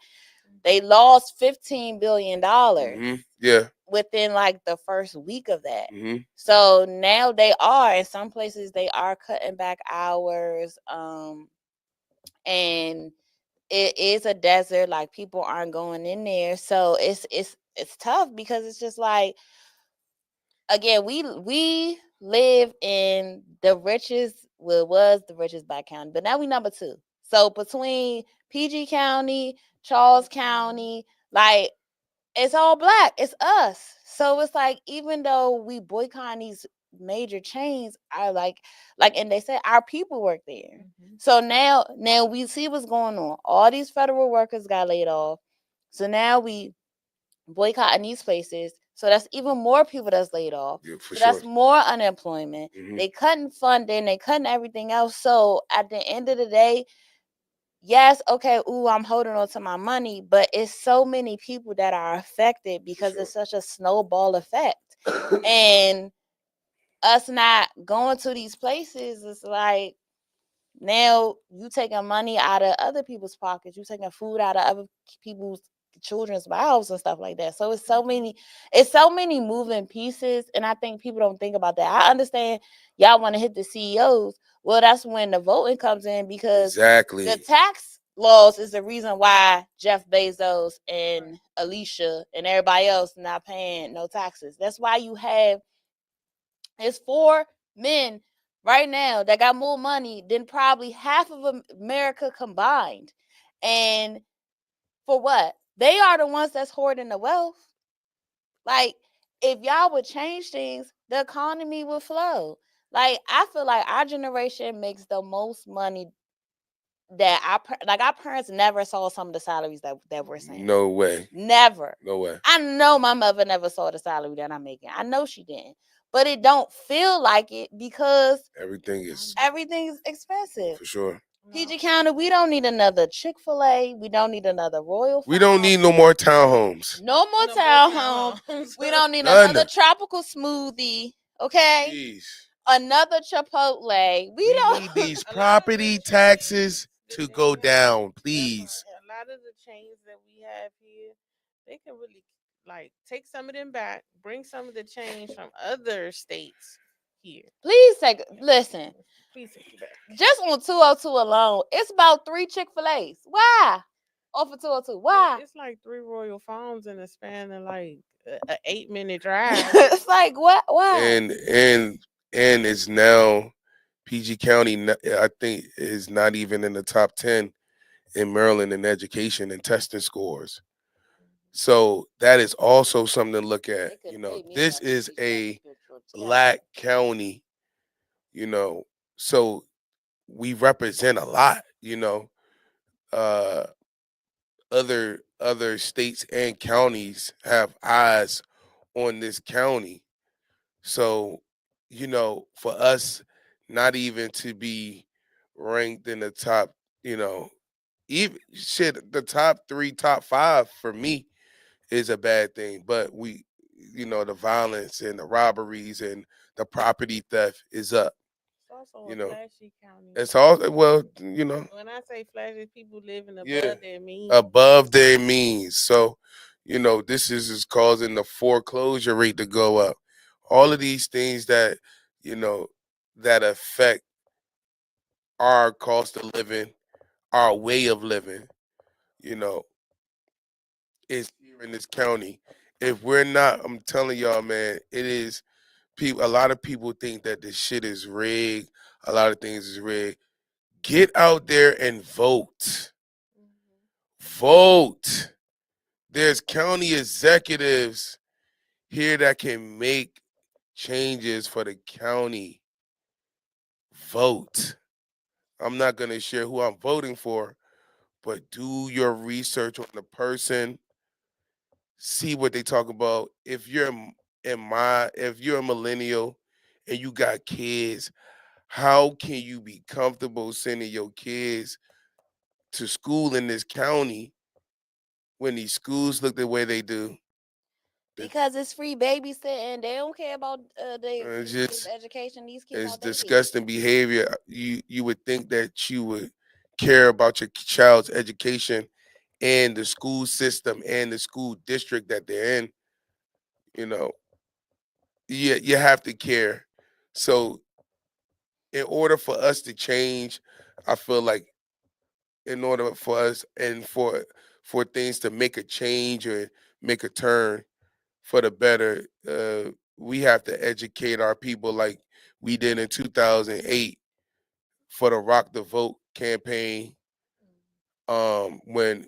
they lost $15 billion yeah. within like the first week of that. hmm So now they are in some places they are cutting back hours, and it is a desert. Like people aren't going in there, so it's tough because it's just like again we live in the richest, well, it was the richest black county, but now we number two. So between PG County, Charles Cook County. County, like it's all black. It's us. So it's like even though we boycott these major chains, are like and they said our people work there. Mhm. So now we see what's going on. All these federal workers got laid off. So now we boycotting these places. So that's even more people that's laid off. Yeah, for So sure. that's more unemployment. hmm They cutting funding, they cutting everything else. So at the end of the day, yes, okay, ooh, I'm holding on to my money, but it's so many people that are affected For because sure. it's such a snowball effect. And us not going to these places, it's like now you taking money out of other people's pockets, you taking food out of other people's children's mouths and stuff like that. So it's so many moving pieces, and I think people don't think about that. I understand y'all want to hit the CEOs. Well, that's when the voting comes in because the exactly. tax laws is the reason why Jeff Bezos Right. and Alicia and everybody else not paying no taxes. That's why you have it's four men right now that got more money than probably half of America combined. And for what? They are the ones that's hoarding the wealth. Like, if y'all would change things, the economy would flow. Like, I feel like our generation makes the most money that our parents never saw some of the salaries that we're saying. No way. Never. No way. I know my mother never saw the salary that I'm making. I know she didn't. But it don't feel like it because Everything is everything's expensive. for sure. PG County, we don't need another Chick-fil-A. We don't need another Royal We don't Farm. need no more townhomes. No more No more townhomes. townhomes. We don't need None. another tropical smoothie. Okay? Jeez. Another Chipotle. We We need don't these A lot of property rich kids. taxes to go down, please. A lot of the chains that we have here, they can really like take some of them back, bring some of the chains from other states here. Please listen. Please take it back. Just on 202 alone, it's about 3 Chick-fil-A's. Why? Off of 202. Why? It's like 3 Royal Farms in a span of like a 8-minute drive. It's like what? Why? And it's now PG County. I think is not even in the top 10 in Maryland in education and testing scores. So that is also something to look at. This is a black county. You know, so we represent a lot. Uh, other states and counties have eyes on this county. So, for us not even to be ranked in the top, even shit, the top 3, top 5 for me is a bad thing. But the violence and the robberies and the property theft is up. It's also You a know, flashy county. it's all well, When I say flashy, people living yeah, above their means. above their means. So, this is causing the foreclosure rate to go up. All of these things that, you know, that affect our cost of living, our way of living, you know, is here in this county. If we're not, I'm telling y'all, man, it is people. A lot of people think that this shit is rigged. A lot of things is rigged. Get out there and vote. Vote. There's county executives here that can make changes for the county. Vote. I'm not going to share who I'm voting for, but do your research on the person. See what they talk about. If you're a millennial and you got kids, how can you be comfortable sending your kids to school in this county when these schools look the way they do? Because it's free babysitting. They don't care about the It's kids' just education. These kids it's out there. disgusting behavior. You would think that you would care about your child's education and the school system and the school district that they're in. You know, you have to care. So in order for us to change, I feel like in order for us and for things to make a change or make a turn for the better, we have to educate our people like we did in 2008 for the Rock the Vote campaign. When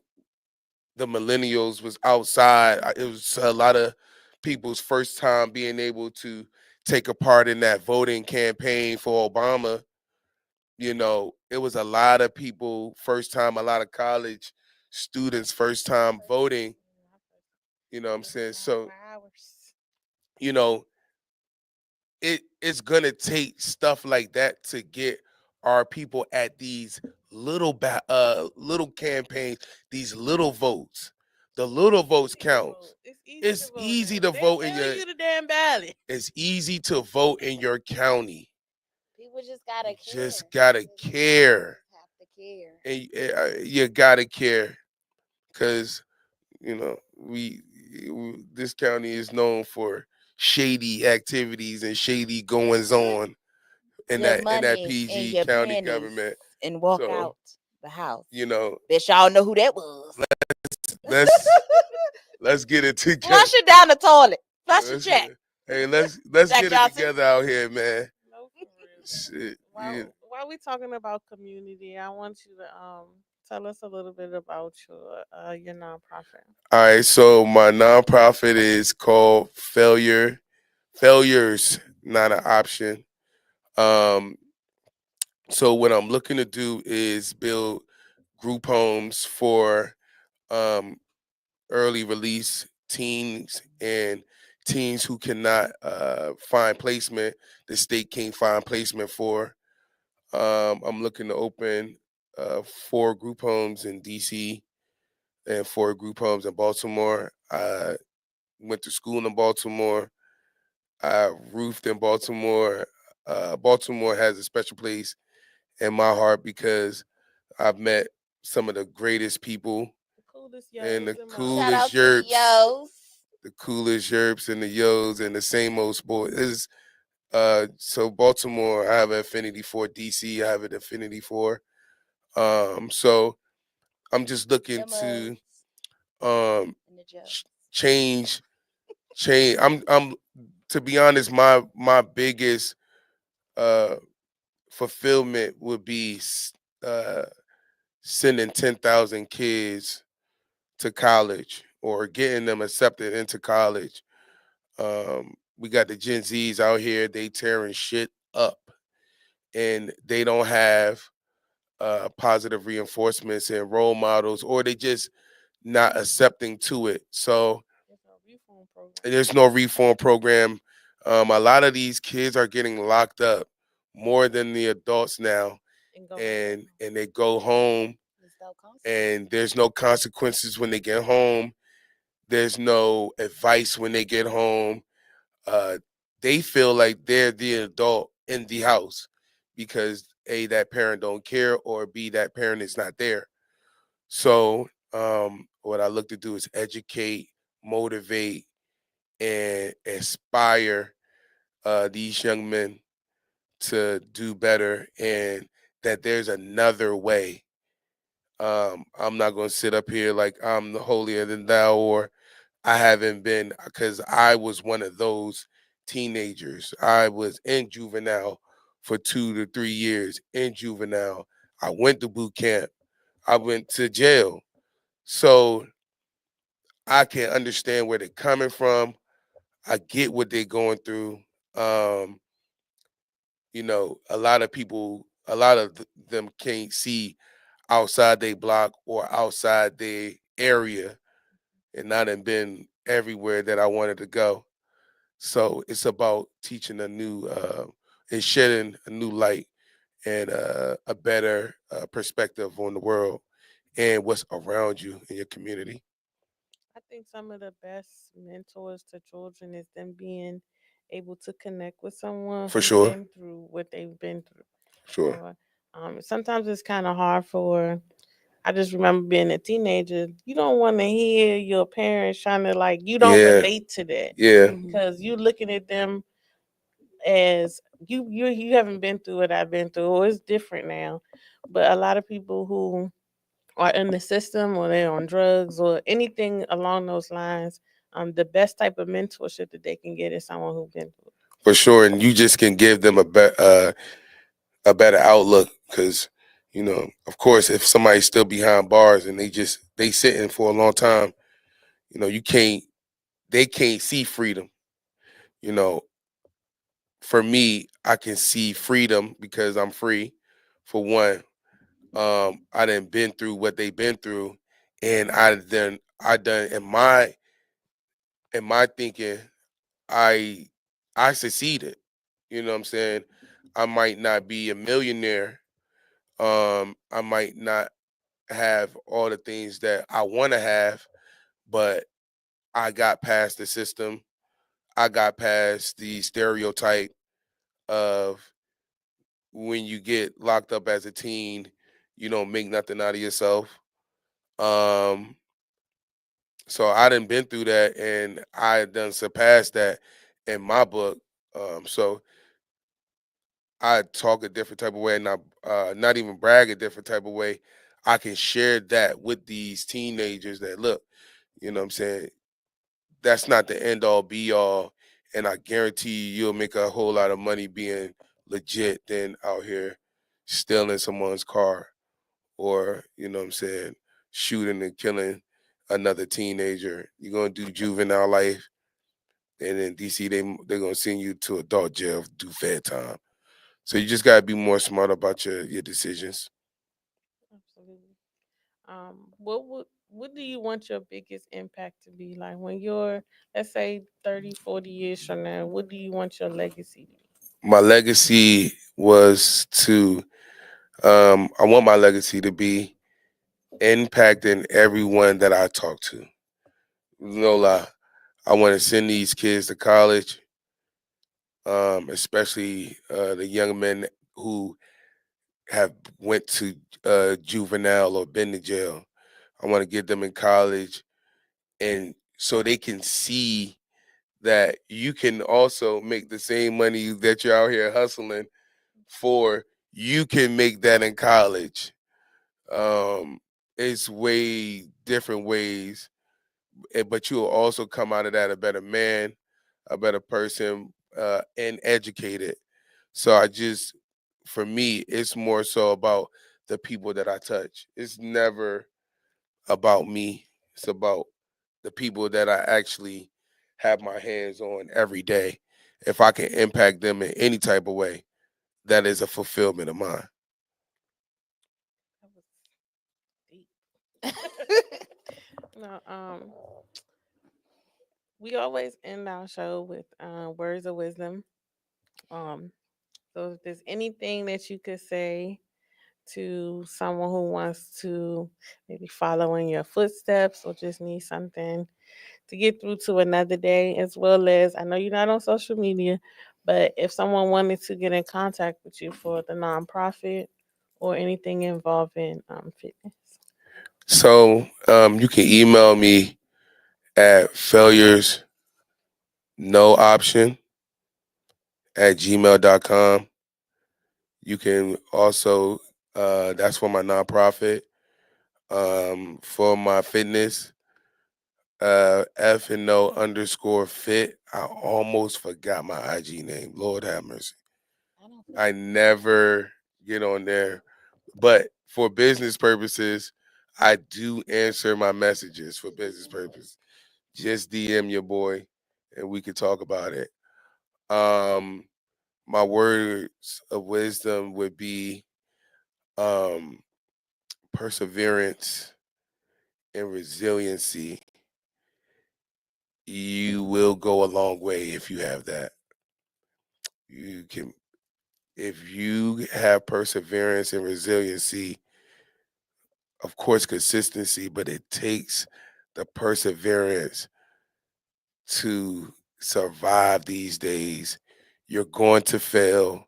the millennials was outside, it was a lot of people's first time being able to take a part in that voting campaign for Obama. It was a lot of people first time, a lot of college students first time voting. You know what I'm saying? So, you know, it's gonna take stuff like that to get our people at these little campaigns, these little votes. The little votes counts. It's easy to vote in your. You the damn ballot. It's easy to vote in your county. People just gotta care. Just gotta care. Have to care. And you gotta care, because this county is known for shady activities and shady goings on in that PG County government. And walk So, out the house. Bet y'all know who that was. let's get it together. Flush it down the toilet. Flush the check. Hey, let's get it together out here, man. No, for real. Shit. While we talking about community, I want you to tell us a little bit about your nonprofit. All right, so my nonprofit is called Failures Not an Option. So what I'm looking to do is build group homes for early release teens and teens who cannot find placement. The state can't find placement for. I'm looking to open 4 group homes in DC and 4 group homes in Baltimore. I went to school in Baltimore. I roofed in Baltimore. Baltimore has a special place in my heart because I've met some of the greatest people The coolest and yos the and Shout mo's. coolest out to the yerps, yos. the coolest yerps and the yos and the same old sport. Is so Baltimore, I have an affinity for. DC, I have an affinity for. So I'm just looking The to mugs um and the jokes. change I'm to be honest, my biggest uh fulfillment would be uh sending 10,000 kids to college or getting them accepted into college. We got the Gen Zs out here, they tearing shit up and they don't have positive reinforcements and role models, or they just not accepting to it. So There's no reform program there's no reform program. A lot of these kids are getting locked up more than the adults now, and go home. and they go home, There's no and consequences. there's no consequences when they get home. There's no advice when they get home. Uh, they feel like they're the adult in the house because A, that parent don't care, or B, that parent is not there. So what I look to do is educate, motivate, and inspire these young men to do better, and that there's another way. I'm not going to sit up here like I'm the holier than thou, or I haven't been, because I was one of those teenagers. I was in juvenile for 2 to 3 years in juvenile. I went to boot camp. I went to jail. So I can understand where they're coming from. I get what they're going through. Um, a lot of people, a lot of them can't see outside they block or outside their area, and not have been everywhere that I wanted to go. So it's about teaching and shedding a new light and a better perspective on the world and what's around you in your community. I think some of the best mentors to children is them being able to connect with someone For who sure. been through what they've been through. Sure. Or sometimes it's kind of hard for. I just remember being a teenager. You don't want to hear your parents trying to like. You don't Yeah. relate to that Yeah. Mhm. because you looking at them as you haven't been through what I've been through. Or it's different now, but a lot of people who are in the system or they're on drugs or anything along those lines, the best type of mentorship that they can get is someone who's been through it. For sure. And you just can give them a better outlook because, of course, if somebody's still behind bars and they sitting for a long time, you can't they can't see freedom. You know, for me, I can see freedom because I'm free. For one, I done been through what they've been through, and I done in my thinking, I I succeeded. You know what I'm saying? I might not be a millionaire. I might not have all the things that I want to have, but I got past the system. I got past the stereotype of when you get locked up as a teen, you don't make nothing out of yourself. Um, so I done been through that and I done surpassed that in my book. So I talk a different type of way and I not even brag a different type of way. I can share that with these teenagers that look, what I'm saying? That's not the end all be all. And I guarantee you'll make a whole lot of money being legit than out here stealing someone's car or, what I'm saying, shooting and killing another teenager. You're gonna do juvenile life, and in DC they're gonna send you to adult jail, do fair time. So you just gotta be more smart about your decisions. Absolutely. What do you want your biggest impact to be like when you're, let's say, 30, 40 years from now? What do you want your legacy to be? My legacy was to I want my legacy to be impacting everyone that I talk to. No lie. I want to send these kids to college, especially the young men who have went to juvenile or been to jail. I want to get them in college, and so they can see that you can also make the same money that you're out here hustling for. You can make that in college. Um, it's way different ways, but you'll also come out of that a better man, a better person, and educated. So for me, it's more so about the people that I touch. It's never about me. It's about the people that I actually have my hands on every day. If I can impact them in any type of way, that is a fulfillment of mine. That was deep. No, we always end our show with words of wisdom. Um, so if there's anything that you could say to someone who wants to maybe follow in your footsteps or just need something to get through to another day, as well as I know you're not on social media, but if someone wanted to get in contact with you for the nonprofit or anything involving fitness. So you can email me at failures no option at gmail.com. You can also, that's for my nonprofit. For my fitness, F and no underscore fit. I almost forgot my IG name. Lord have mercy. I never get on there. But for business purposes, I do answer my messages for business purpose. Just DM your boy and we could talk about it. Um, my words of wisdom would be um, perseverance and resiliency. You will go a long way if you have that. You can, if you have perseverance and resiliency, of course, consistency, but it takes the perseverance to survive these days. You're going to fail.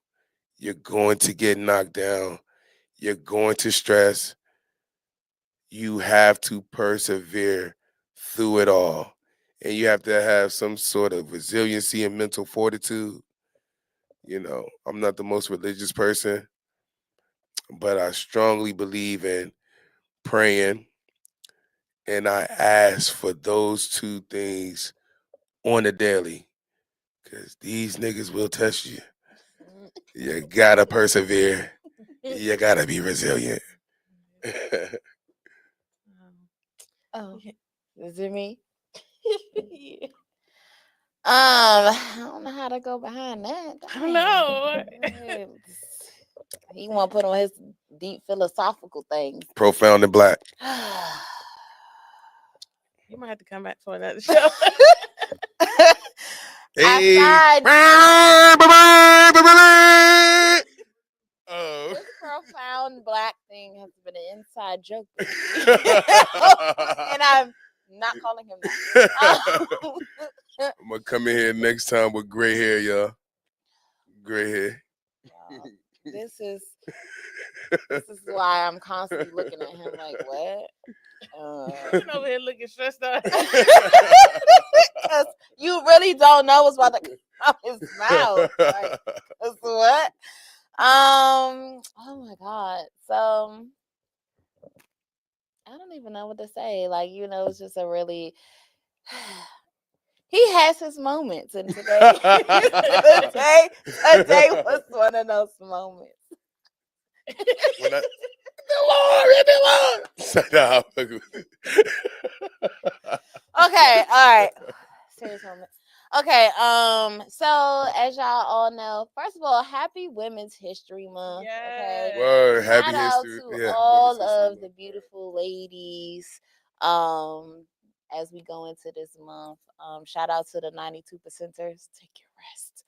You're going to get knocked down. You're going to stress. You have to persevere through it all. And you have to have some sort of resiliency and mental fortitude. I'm not the most religious person, but I strongly believe in praying. And I ask for those two things on a daily because these niggas will test you. You gotta persevere. You gotta be resilient. Oh, Yeah. is it me? Yeah. I don't know how to go behind that. I know. Dang. He want to put on his deep philosophical things. Profound and black. You might have to come back for another show. Hey. Aside Oh. this profound black thing has been an inside joke, and I'm not calling him that. I'm gonna come in here next time with gray hair, y'all. Gray hair. This is why I'm constantly looking at him like, what? He's over here looking stressed out. Because you really don't know what's about to come out his mouth. Like, what? Oh my God. So I don't even know what to say. Like, it's just a really he has his moments, and today today was one of those moments. When I, Lord. Okay, all right. Serious moment. Okay, so as y'all all know, first of all, happy Women's History Month. Okay. Word, happy Shout out history. to Yeah, all Women's History of Month. the beautiful ladies. As we go into this month. Shout out to the 92 percenters. Take your rest.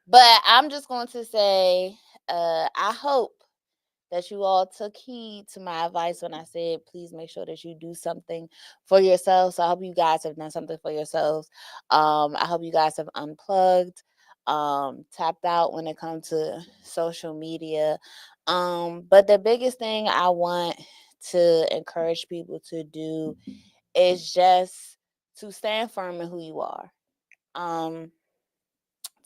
But I'm just going to say, I hope that you all took heed to my advice when I said, please make sure that you do something for yourself. So I hope you guys have done something for yourselves. I hope you guys have unplugged. tapped out when it comes to social media. But the biggest thing I want to encourage people to do is just to stand firm in who you are. Um,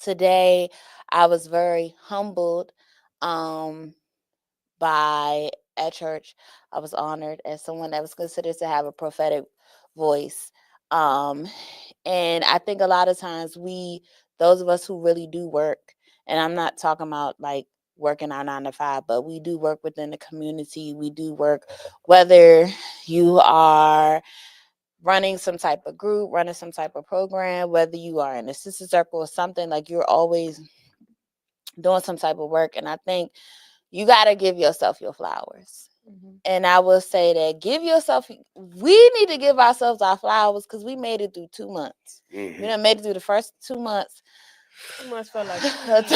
Today I was very humbled um, by at church. I was honored as someone that was considered to have a prophetic voice. Um, and I think a lot of times those of us who really do work, and I'm not talking about like working our 9 to 5, but we do work within the community. We do work, whether you are running some type of group, running some type of program, whether you are in a sister circle or something, like you're always doing some type of work. And I think you got to give yourself your flowers. Mm-hmm. And I will say that we need to give ourselves our flowers because we made it through 2 months. We done made it through the first 2 months 2 months felt like of 2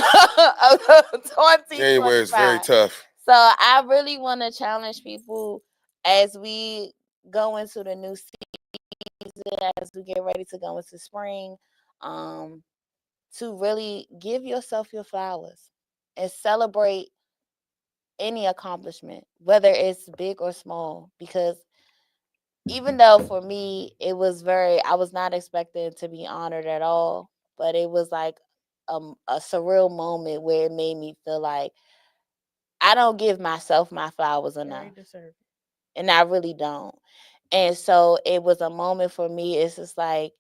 years. January is very 2025. tough. So I really want to challenge people as we go into the new season, as we get ready to go into spring, um, to really give yourself your flowers and celebrate any accomplishment, whether it's big or small. Because even though for me, I was not expecting to be honored at all, but it was like a surreal moment where it made me feel like I don't give myself my flowers Very enough. deserving. And I really don't. And so it was a moment for me. It's just like,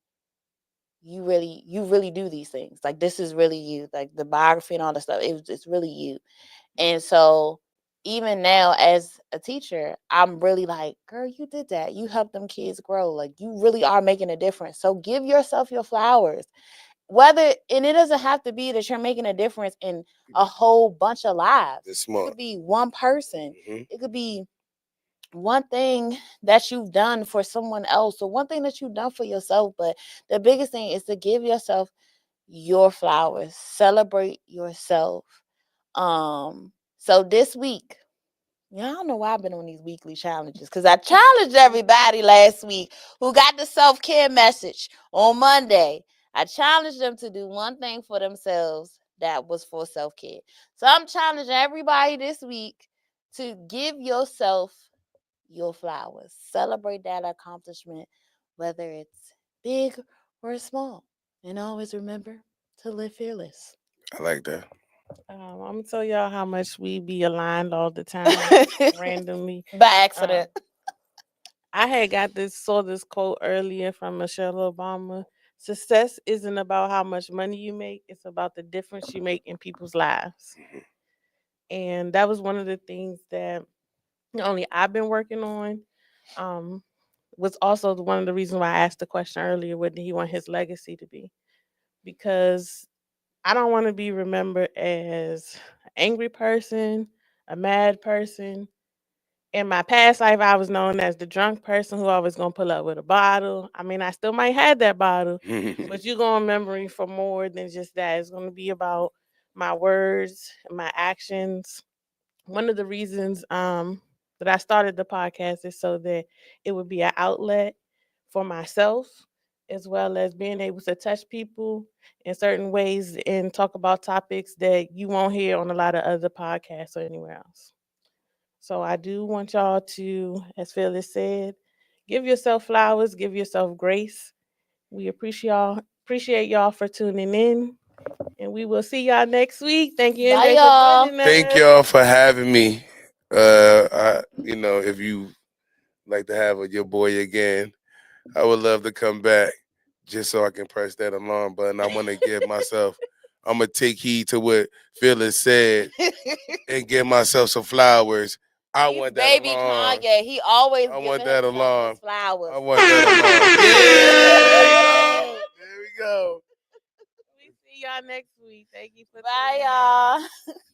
you really do these things. Like, this is really you. Like the biography and all the stuff. It's really you. And so even now as a teacher, I'm really like, girl, you did that. You helped them kids grow. Like, you really are making a difference. So give yourself your flowers. And it doesn't have to be that you're making a difference in a whole bunch of lives. It's It smart. could be one person. Hmm. It could be one thing that you've done for someone else or one thing that you've done for yourself. But the biggest thing is to give yourself your flowers. Celebrate yourself. So this week, I don't know why I've been on these weekly challenges, because I challenged everybody last week who got the self-care message on Monday. I challenged them to do one thing for themselves that was for self-care. So I'm challenging everybody this week to give yourself your flowers. Celebrate that accomplishment, whether it's big or small. And always remember to live fearless. I like that. I'm gonna tell y'all how much we be aligned all the time, randomly. By Um, accident. I had saw this quote earlier from Michelle Obama. Success isn't about how much money you make; it's about the difference you make in people's lives. And that was one of the things that not only I've been working on. Um, was also one of the reasons why I asked the question earlier: what did he want his legacy to be? Because I don't want to be remembered as an angry person, a mad person. In my past life, I was known as the drunk person who always gonna pull up with a bottle. I mean, I still might have that bottle, but you're gonna remember me for more than just that. It's gonna be about my words, my actions. One of the reasons that I started the podcast is so that it would be an outlet for myself, as well as being able to touch people in certain ways and talk about topics that you won't hear on a lot of other podcasts or anywhere else. So I do want y'all to, as Phyllis said, give yourself flowers, give yourself grace. We appreciate y'all for tuning in, and we will see y'all next week. Thank you, Bye, Andre, for y'all. joining Thank us. y'all for having me. If you like to have your boy again, I would love to come back just so I can press that alarm button. I want to give myself. I'm gonna take heed to what Phyllis said and give myself some flowers. I He's want that baby alarm. Kanye. He always I want giving that himself alarm. his flowers. I want that alarm. Yeah, there you go. There we go. We see y'all next week. Thank you for Bye, tuning in. y'all.